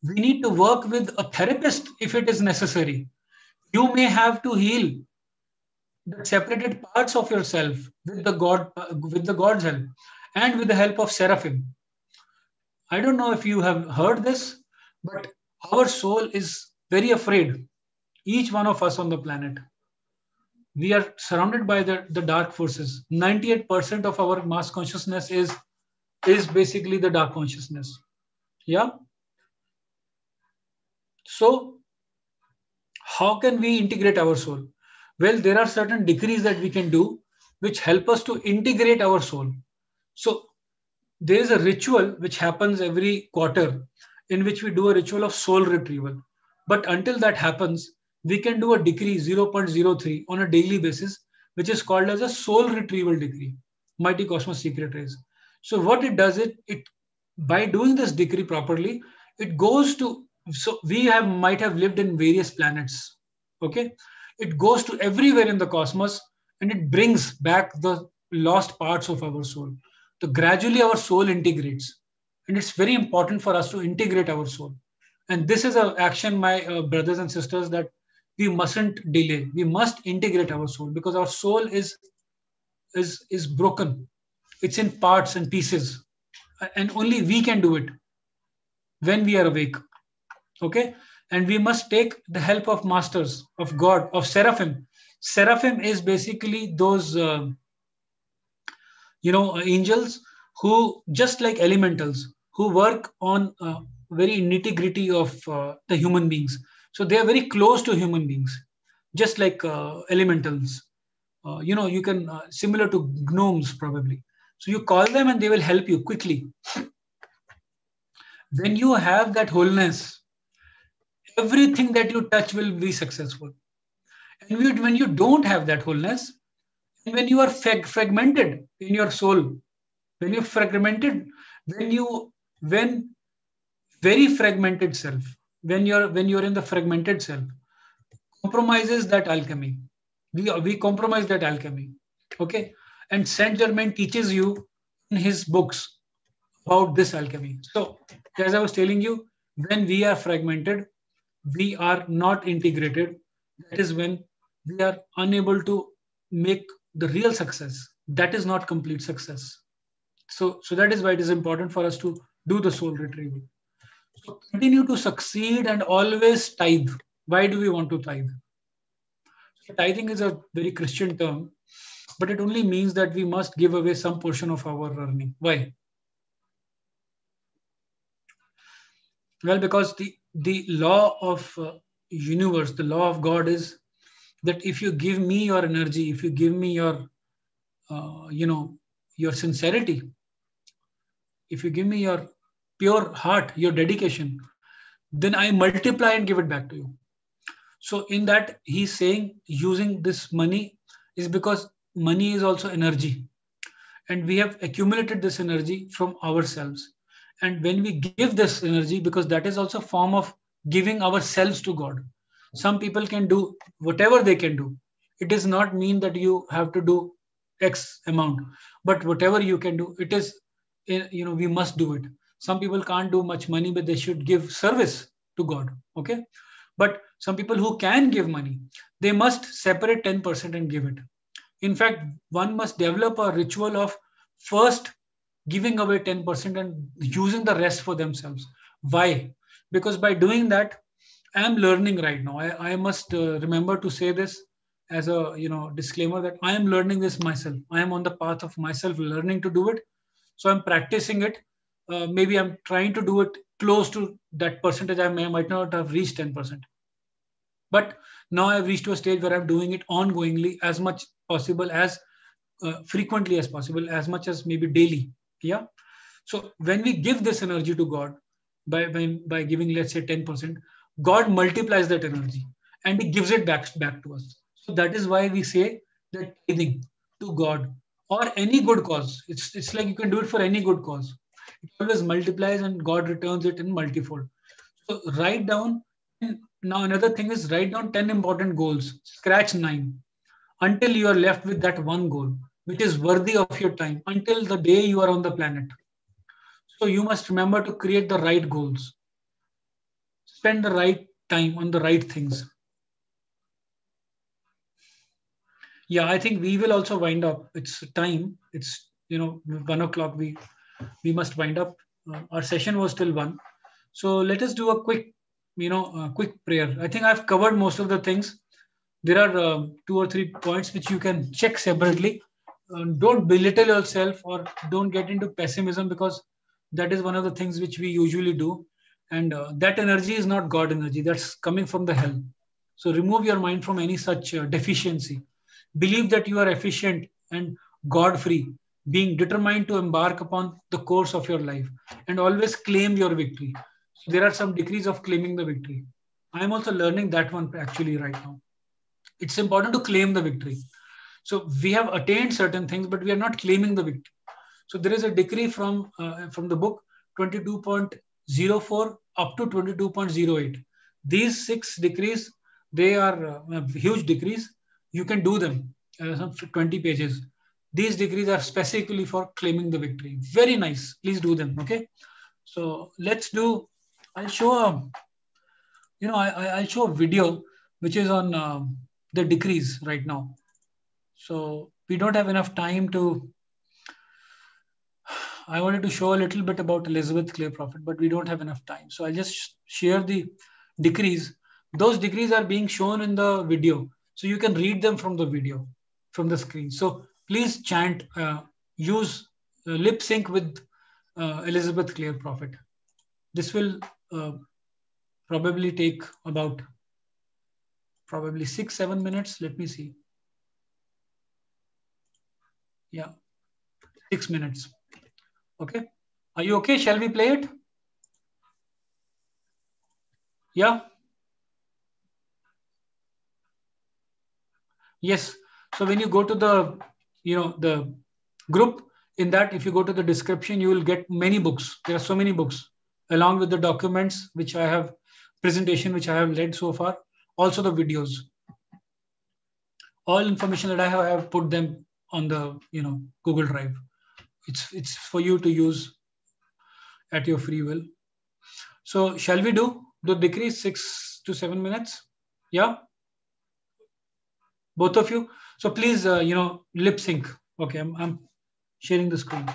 We need to work with a therapist if it is necessary. You may have to heal the separated parts of yourself with the God's help and with the help of Seraphim. I don't know if you have heard this, but our soul is very afraid. Each one of us on the planet. We are surrounded by the dark forces. 98% of our mass consciousness is basically the dark consciousness. Yeah. So how can we integrate our soul? Well, there are certain decrees that we can do which help us to integrate our soul. So there is a ritual which happens every quarter in which we do a ritual of soul retrieval. But until that happens, we can do a decree 0.03 on a daily basis, which is called as a soul retrieval decree, Mighty Cosmos Secret Rays. So what it does, it by doing this decree properly, it goes to, so we might have lived in various planets, okay? It goes to everywhere in the cosmos and it brings back the lost parts of our soul. So gradually our soul integrates, and it's very important for us to integrate our soul. And this is an action, my brothers and sisters, that we mustn't delay. We must integrate our soul because our soul is broken. It's in parts and pieces, and only we can do it when we are awake. Okay, and we must take the help of masters, of God, of Seraphim. Seraphim is basically those angels who, just like elementals, who work on very nitty-gritty of the human beings. So they are very close to human beings, just like elementals. You can, similar to gnomes probably. So you call them and they will help you quickly. When you have that wholeness, everything that you touch will be successful. And when you don't have that wholeness, and when you are fragmented in your soul, when you're fragmented, when very fragmented self, when you're in the fragmented self, compromises that alchemy. We compromise that alchemy. Okay. And Saint Germain teaches you in his books about this alchemy. So, as I was telling you, when we are fragmented, we are not integrated. That is when we are unable to make the real success. That is not complete success. So that is why it is important for us to do the soul retrieval. So continue to succeed and always tithe. Why do we want to tithe? So tithing is a very Christian term, but it only means that we must give away some portion of our earning. Why? Well, because the law of universe, the law of God is that if you give me your energy, if you give me your your sincerity, if you give me your pure heart, your dedication, then I multiply and give it back to you. So in that, he's saying using this money is because money is also energy, and we have accumulated this energy from ourselves. And when we give this energy, because that is also a form of giving ourselves to God. Some people can do whatever they can do. It does not mean that you have to do X amount, but whatever you can do, it is, we must do it. Some people can't do much money, but they should give service to God. Okay. But some people who can give money, they must separate 10% and give it. In fact, one must develop a ritual of first giving away 10% and using the rest for themselves. Why? Because by doing that, I am learning right now. I must remember to say this as a disclaimer that I am learning this myself. I am on the path of myself learning to do it. So I'm practicing it. Maybe I'm trying to do it close to that percentage. I might not have reached 10%. But now I've reached to a stage where I'm doing it ongoingly, as much possible, as frequently as possible, as much as maybe daily. Yeah. So when we give this energy to God by giving, let's say, 10%, God multiplies that energy and he gives it back to us. So that is why we say that tithing to God or any good cause. It's like you can do it for any good cause. It always multiplies and God returns it in multifold. So write down. Now another thing is write down 10 important goals. Scratch 9 until you are left with that one goal, which is worthy of your time until the day you are on the planet. So you must remember to create the right goals. Spend the right time on the right things. Yeah, I think we will also wind up. It's time. It's 1 o'clock. We must wind up. Our session was till 1. So let us do a quick prayer. I think I've covered most of the things. There are 2 or 3 points which you can check separately. Don't belittle yourself or don't get into pessimism, because that is one of the things which we usually do. And that energy is not God energy. That's coming from the hell. So remove your mind from any such deficiency. Believe that you are efficient and God-free, being determined to embark upon the course of your life, and always claim your victory. So there are some degrees of claiming the victory. I am also learning that one actually right now. It's important to claim the victory. So we have attained certain things, but we are not claiming the victory. So there is a decree from the book 22.04 up to 22.08. These 6 decrees, they are huge decrees. You can do them, some 20 pages. These decrees are specifically for claiming the victory. Very nice. Please do them. Okay. So let's do. I'll show I'll show a video which is on the decrees right now. So we don't have enough time to. I wanted to show a little bit about Elizabeth Clare Prophet, but we don't have enough time. So I'll just share the decrees. Those decrees are being shown in the video. So you can read them from the video, from the screen. So please chant, use lip sync with Elizabeth Clare Prophet. This will probably take about 6-7 minutes. Let me see. Yeah, 6 minutes. Okay. Are you okay? Shall we play it? Yeah. Yes. So when you go to the, the group, in that, if you go to the description, you will get many books. There are so many books, along with the documents which I have, presentation which I have led so far, also the videos. All information that I have put them on the Google Drive. It's for you to use at your free will. So shall we do the decree 6 to 7 minutes? Yeah, both of you. So please, lip sync. Okay, I'm sharing the screen.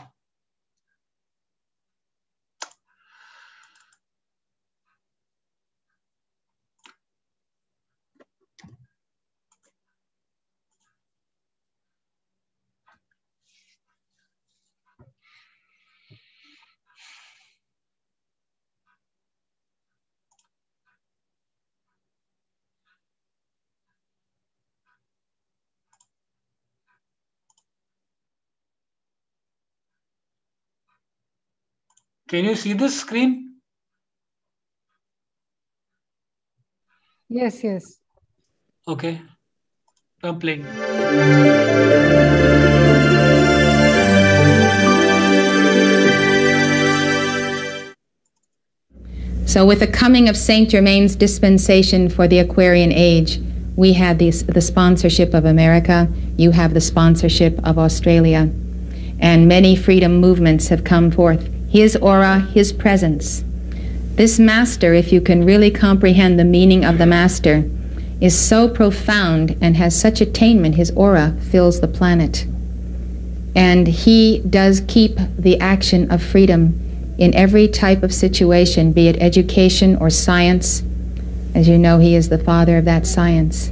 Can you see this screen? Yes, yes. Okay. I'm playing. So with the coming of Saint Germain's dispensation for the Aquarian age, we have the sponsorship of America, you have the sponsorship of Australia, and many freedom movements have come forth. His aura, his presence. This master, if you can really comprehend the meaning of the master, is so profound and has such attainment, his aura fills the planet. And he does keep the action of freedom in every type of situation, be it education or science. As you know, he is the father of that science.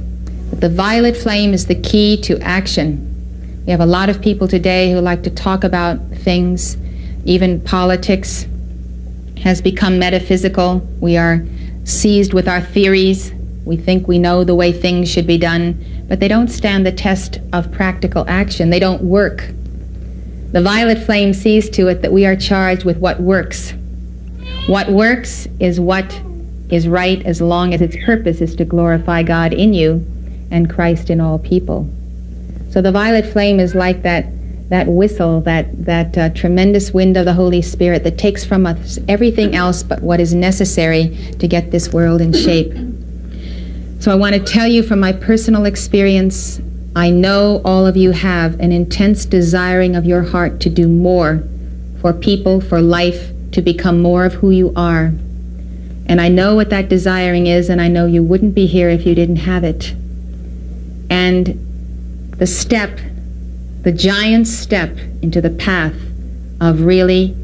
But the violet flame is the key to action. We have a lot of people today who like to talk about things. Even politics has become metaphysical. We are seized with our theories. We think we know the way things should be done, but they don't stand the test of practical action. They don't work. The violet flame sees to it that we are charged with what works. What works is what is right, as long as its purpose is to glorify God in you and Christ in all people. So the violet flame is like that whistle, that tremendous wind of the Holy Spirit that takes from us everything else but what is necessary to get this world in shape. So I want to tell you from my personal experience, I know all of you have an intense desiring of your heart to do more for people, for life, to become more of who you are. And I know what that desiring is, and I know you wouldn't be here if you didn't have it. And the step, the giant step into the path of really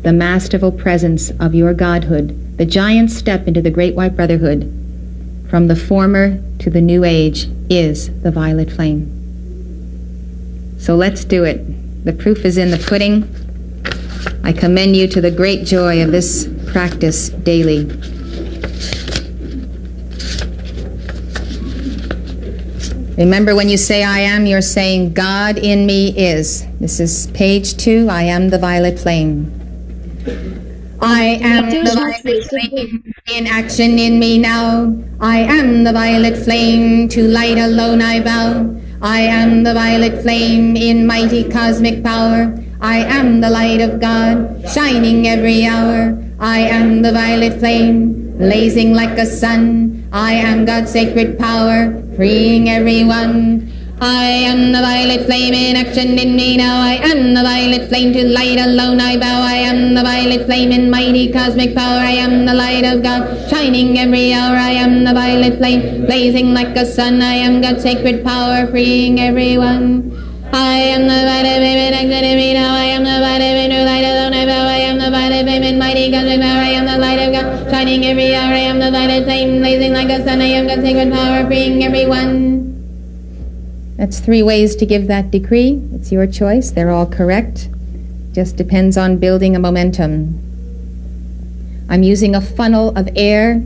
the masterful presence of your godhood, the giant step into the Great White Brotherhood, from the former to the new age, is the violet flame. So let's do it. The proof is in the pudding. I commend you to the great joy of this practice daily. Remember, when you say I am, you're saying God in me is. This is page 2, I am the violet flame. I am the violet flame in action in me now. I am the violet flame, to light alone I bow. I am the violet flame in mighty cosmic power. I am the light of God, shining every hour. I am the violet flame, blazing like a sun. I am God's sacred power, freeing everyone. I am the violet flame in action in me now. I am the violet flame, to light alone I bow. I am the violet flame in mighty cosmic power. I am the light of God, shining every hour. I am the violet flame, blazing like a sun. I am God's sacred power, freeing everyone. I am the violet flame in action in me now. I am the violet flame, to light alone I bow. I am the violet flame in mighty cosmic power. I am the light of God, shining every hour. I am the violet flame, blazing like a sun. I am God's sacred power, freeing everyone. That's 3 ways to give that decree. It's your choice. They're all correct. Just depends on building a momentum. I'm using a funnel of air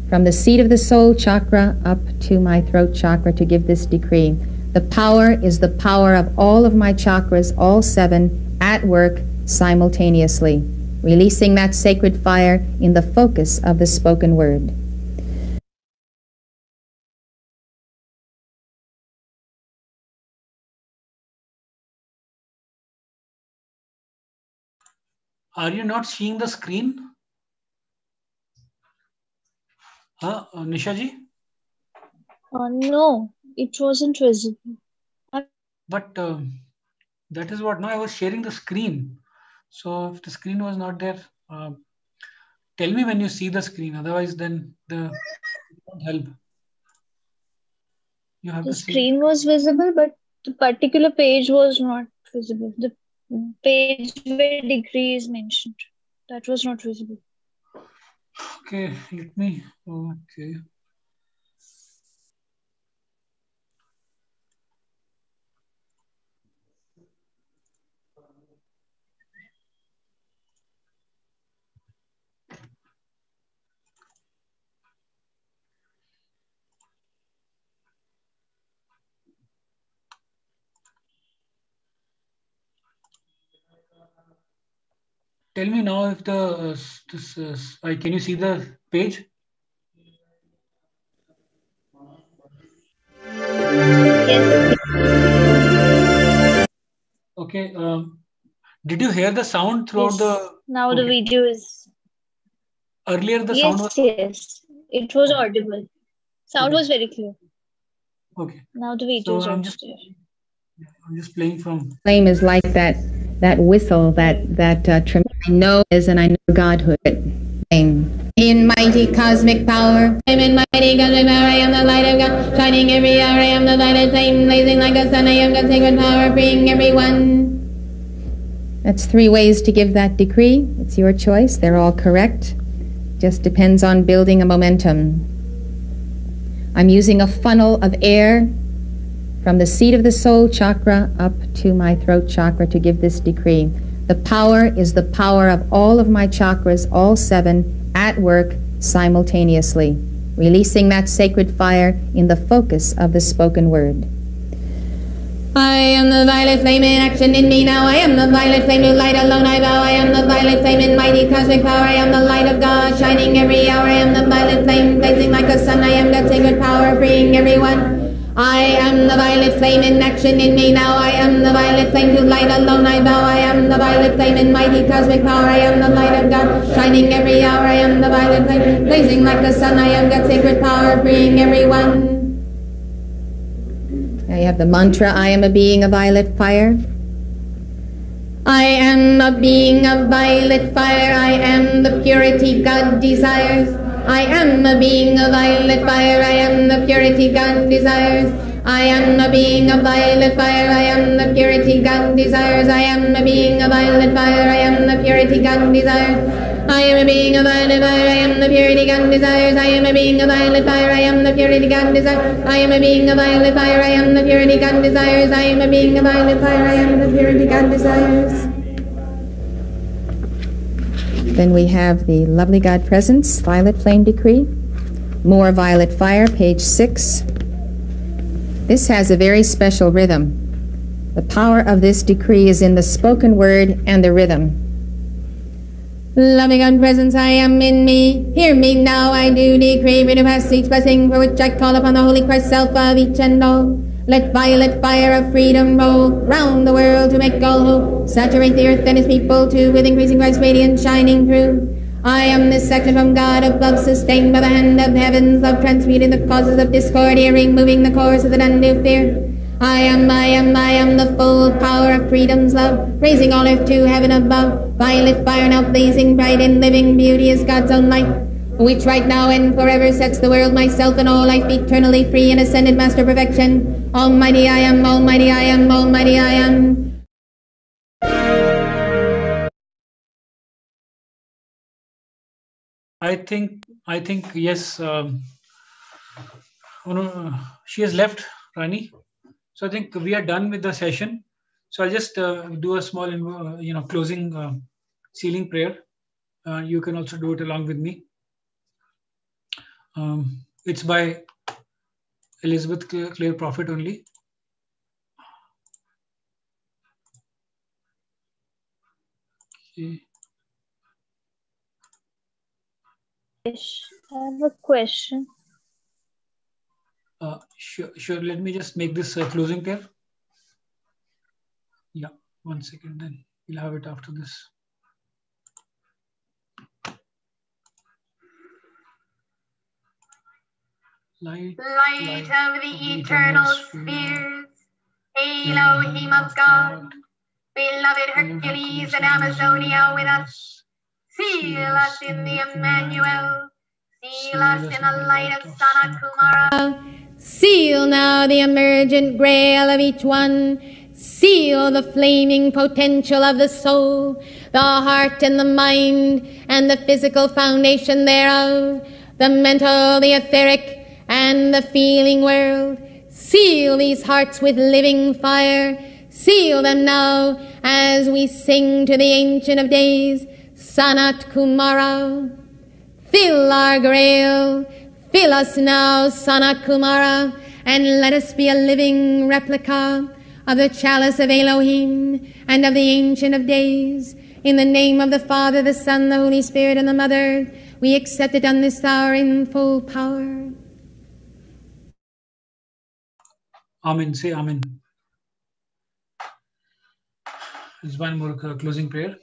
from the seat of the soul chakra up to my throat chakra to give this decree. The power is the power of all of my chakras, all 7, at work simultaneously, releasing that sacred fire in the focus of the spoken word. Are you not seeing the screen? Nisha ji? No, it wasn't visible. But that is what, now I was sharing the screen. So if the screen was not there, tell me when you see the screen. Otherwise, then it won't help. You have the to see. Screen was visible, but the particular page was not visible. The page where degree is mentioned, that was not visible. Okay, let me. Okay. Tell me now if the can you see the page? Yes. Okay. Did you hear the sound throughout the? Now the video is. Earlier the sound was. Yes, it was audible. Sound was very clear. Okay. Now the video is I'm just playing from. Flame is like that whistle, that I know is, and I know Godhood. In mighty cosmic power, I'm in mighty cosmic power, I am the light of God, shining every hour, I am the violet flame, blazing like a sun, I am God's sacred power, freeing everyone. That's 3 ways to give that decree. It's your choice. They're all correct. Just depends on building a momentum. I'm using a funnel of air from the seat of the soul chakra up to my throat chakra to give this decree. The power is the power of all of my chakras, all 7, at work simultaneously, releasing that sacred fire in the focus of the spoken word. I am the violet flame in action in me now. I am the violet flame to light alone I bow. I am the violet flame in mighty cosmic power. I am the light of God shining every hour. I am the violet flame blazing like the sun. I am God's sacred power freeing everyone. I am the violet flame in action in me now. I am the violet flame to light alone I bow. I am the violet flame in mighty cosmic power. I am the light of God shining every hour. I am the violet flame blazing like the sun. I am God's sacred power freeing everyone. Now you have the mantra, I am a being of violet fire. I am a being of violet fire. I am the purity God desires. I am a being of violet fire. I am the purity God desires. I am a being of violet fire. I am the purity God desires. I am a being of violet fire. I am the purity God desires. I am a being of violet fire. I am the purity God desires. I am a being of violet fire. I am the purity God desires. I am a being of violet fire. I am the purity God desires. I am a being of violet fire. I am the purity God desires. Then we have the lovely God presence, violet flame decree. More violet fire, page 6. This has a very special rhythm. The power of this decree is in the spoken word and the rhythm. Loving God presence, I am in me. Hear me now, I do decree. Rid of past each blessing for which I call upon the Holy Christ self of each and all. Let violet fire of freedom roll round the world to make all hope. Saturate the earth and his people too with increasing Christ's radiance shining through. I am this section from God above, sustained by the hand of heavens, love transmuting the causes of discord, here removing the cause of the unto fear. I am the full power of freedom's love, raising all earth to heaven above. Violet fire now blazing bright in living beauty is God's own light, which right now and forever sets the world, myself, and all life eternally free in ascended master perfection. Almighty I am, almighty I am, almighty I am. I think yes. She has left, Rani. So I think we are done with the session. So I'll just do a small, closing sealing prayer. You can also do it along with me. It's by Elizabeth Clare Prophet only. Okay. I have a question. Sure. Let me just make this closing prayer. Yeah, 1 second. Then we'll have it after this. light of the eternal spheres, Elohim of God, beloved Hercules and Amazonia with us, seal us in the Emmanuel, seal us in the light of Sanat Kumara. Seal now the emergent grail of each one. Seal the flaming potential of the soul, the heart and the mind, and the physical foundation thereof, the mental, the etheric, and the feeling world. Seal these hearts with living fire. Seal them now as we sing to the Ancient of Days, Sanat Kumara. Fill our grail, fill us now, Sanat Kumara, and let us be a living replica of the chalice of Elohim and of the Ancient of Days. In the name of the Father, the Son, the Holy Spirit, and the Mother, we accept it on this hour in full power. Amen. Say Amen. There's one more closing prayer.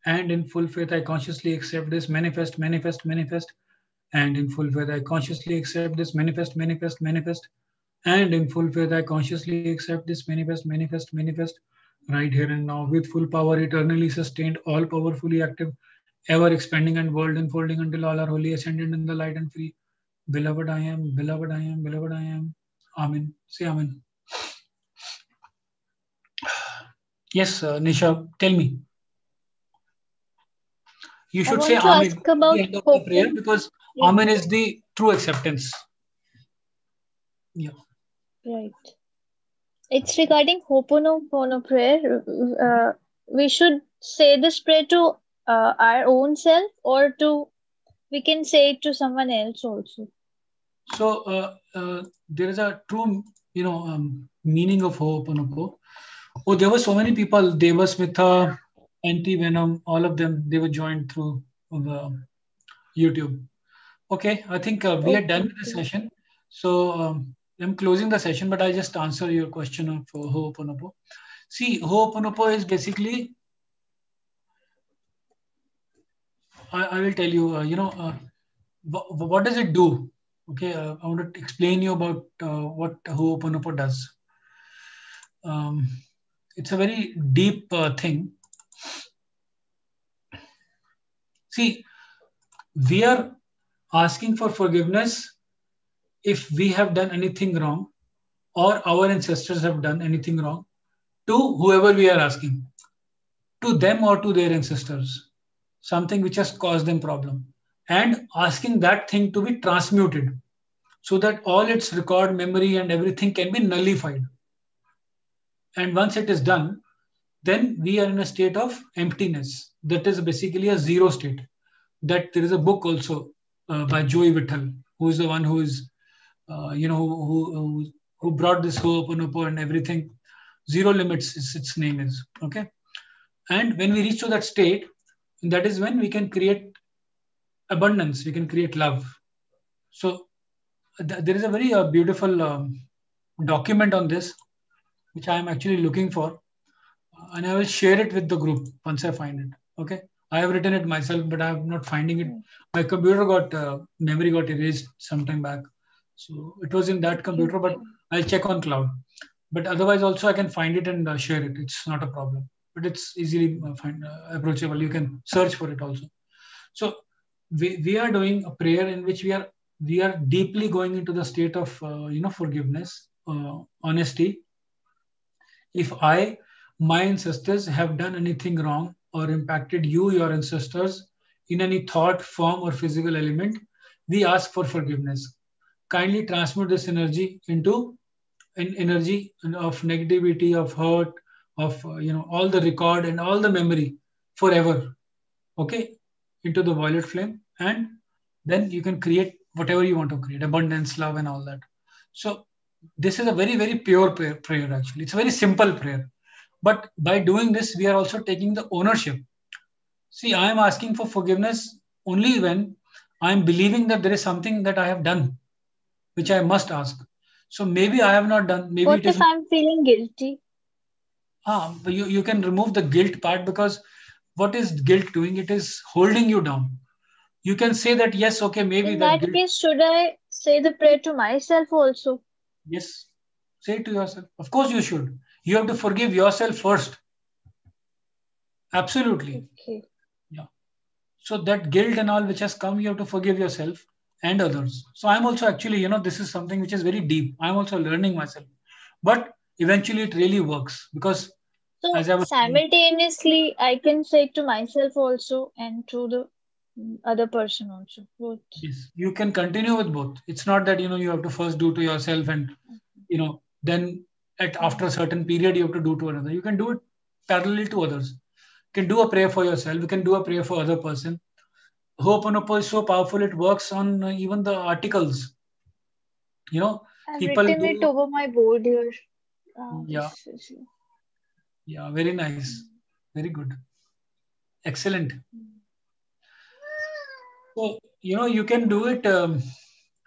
And in full faith, I consciously accept this manifest, manifest, manifest. And in full faith, I consciously accept this manifest, manifest, manifest. And in full faith, I consciously accept this manifest, manifest, manifest. Right here and now, with full power, eternally sustained, all powerfully active, ever expanding and world unfolding until all are wholly ascended in the light and free. Beloved I am, beloved I am, beloved I am. Amen. Say Amen. Yes, Nisha, tell me. You should say Amen at the end of the prayer, because Amen is the true acceptance. Yeah. Right. It's regarding Ho'oponopono prayer. We should say this prayer to our own self, or we can say it to someone else also. So there is a true, meaning of Ho'oponopono. Oh, there were so many people. Devasmitha, Anti-Venom, all of them, they were joined through YouTube. Okay, I think we are done with the session. So I'm closing the session, but I'll just answer your question of Ho'oponopono. See, Ho'oponopono is basically, I will tell you, what does it do? Okay, I want to explain you about what Ho'oponopono does. It's a very deep thing. See, we are asking for forgiveness if we have done anything wrong, or our ancestors have done anything wrong, to whoever we are asking, to them or to their ancestors, something which has caused them problem, and asking that thing to be transmuted so that all its record, memory, and everything can be nullified. And once it is done, then we are in a state of emptiness. That is basically a zero state. That there is a book also by Joey Vittal, who is the one who is, who brought this Ho'oponopono and everything. Zero Limits is its name is. Okay. And when we reach to that state, that is when we can create abundance. We can create love. So there is a very beautiful document on this, which I am actually looking for. And I will share it with the group once I find it. Okay. I have written it myself, but I am not finding it. My computer memory got erased some time back. So it was in that computer, but I'll check on cloud. But otherwise also I can find it and share it. It's not a problem, but it's easily approachable. You can search for it also. So we are doing a prayer in which we are deeply going into the state of, forgiveness, honesty. If my ancestors have done anything wrong or impacted you, your ancestors, in any thought, form, or physical element, we ask for forgiveness. Kindly transmute this energy into an energy of negativity, of hurt, of all the record and all the memory forever. Okay, into the violet flame, and then you can create whatever you want to create, abundance, love, and all that. So this is a very, very pure prayer. Actually, it's a very simple prayer. But by doing this, we are also taking the ownership. See, I am asking for forgiveness only when I am believing that there is something that I have done, which I must ask. So maybe I have not done. Maybe what if I'm feeling guilty? You can remove the guilt part, because what is guilt doing? It is holding you down. You can say that, yes, okay, maybe in that case, should I say the prayer to myself also. Yes. Say it to yourself. Of course you should. You have to forgive yourself first. Absolutely. Okay. Yeah. So that guilt and all which has come, you have to forgive yourself and others. So I'm also actually, this is something which is very deep. I'm also learning myself. But eventually it really works because So as I was saying, simultaneously, I can say it to myself also and to the other person also. Both. yes, you can continue with both. It's not that, you have to first do to yourself and, then after a certain period, you have to do to another. You can do it parallel to others. You can do a prayer for yourself. You can do a prayer for other person. Ho'oponopono is so powerful. It works on even the articles. I've People written it do. over my board here. Yeah. Yeah. Very nice. Very good. Excellent. So, you can do it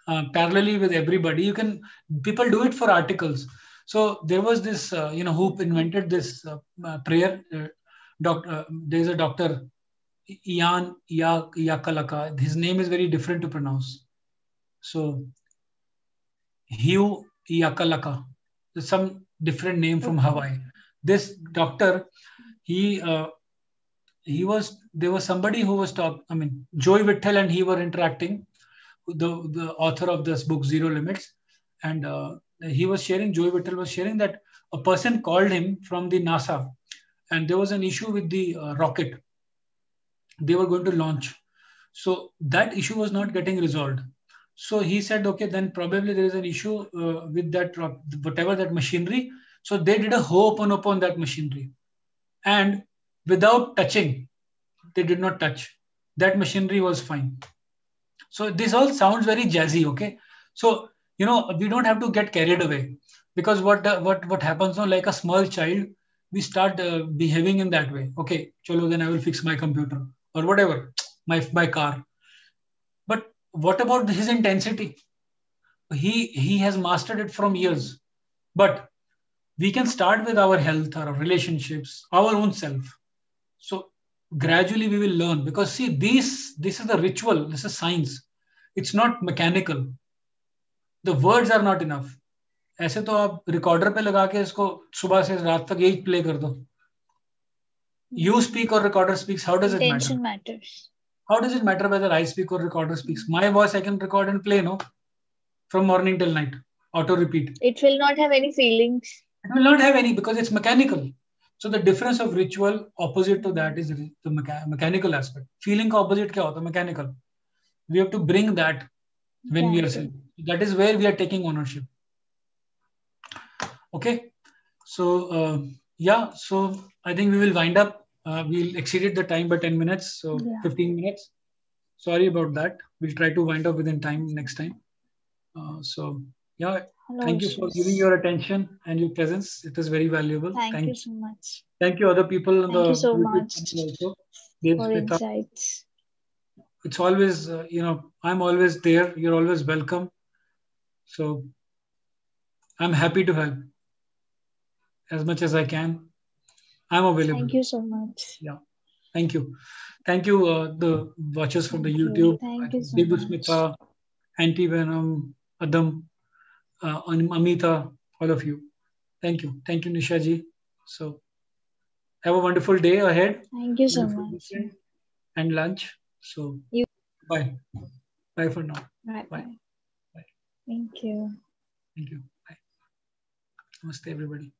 parallelly with everybody. People do it for articles. So there was this, who invented this prayer. There's a doctor, Ian Yakalaka. His name is very different to pronounce. So Hugh Yakalaka. There's some different name from Hawaii. This doctor, there was somebody who was Joy Vittal and he were interacting, the author of this book Zero Limits, and Joy Vittal was sharing that a person called him from the NASA and there was an issue with the rocket they were going to launch. So that issue was not getting resolved. So he said, okay, then probably there is an issue with that whatever that machinery. So they did a Ho'oponopono on that machinery, and without touching, they did not touch. That machinery was fine. So this all sounds very jazzy, okay? So we don't have to get carried away, because what happens now, like a small child, we start behaving in that way. Okay, chalo, then I will fix my computer or whatever, my car. But what about his intensity? He has mastered it from years. But we can start with our health, our relationships, our own self. So gradually we will learn, because see, this is the ritual, this is science. It's not mechanical. The words are not enough. ऐसे तो आप recorder पे लगा के इसको सुबह से रात तक यही प्ले कर दो. You speak or recorder speaks. How does it matter? Intention matters. How does it matter whether I speak or recorder speaks? My voice I can record and play, no? From morning till night. Auto repeat. It will not have any feelings. It will not have any, because it's mechanical. So the difference of ritual, opposite to that, is the mechanical aspect. Feeling ka opposite kya hota? Mechanical. We have to bring that when we are saying. That is where we are taking ownership. Okay. So so I think we will wind up. We'll exceeded the time by 10 minutes. So 15 minutes. Sorry about that. We'll try to wind up within time next time. Thank you for giving your attention and your presence. It is very valuable. Thank you so much. Thank you, other people. Thank you so much also for insights. It's always, I'm always there. You're always welcome. So I'm happy to help as much as I can. I'm available. Thank you so much. Yeah. Thank you. Thank you, the watchers from the YouTube. Thank you so Debu much. Smita, Anti-Venom, Adam, Amita, all of you. Thank you. Thank you, Nisha ji. So have a wonderful day ahead. Thank you so much. And lunch. So bye. Bye for now. Bye. Bye. Thank you. Thank you. Bye. Namaste, everybody.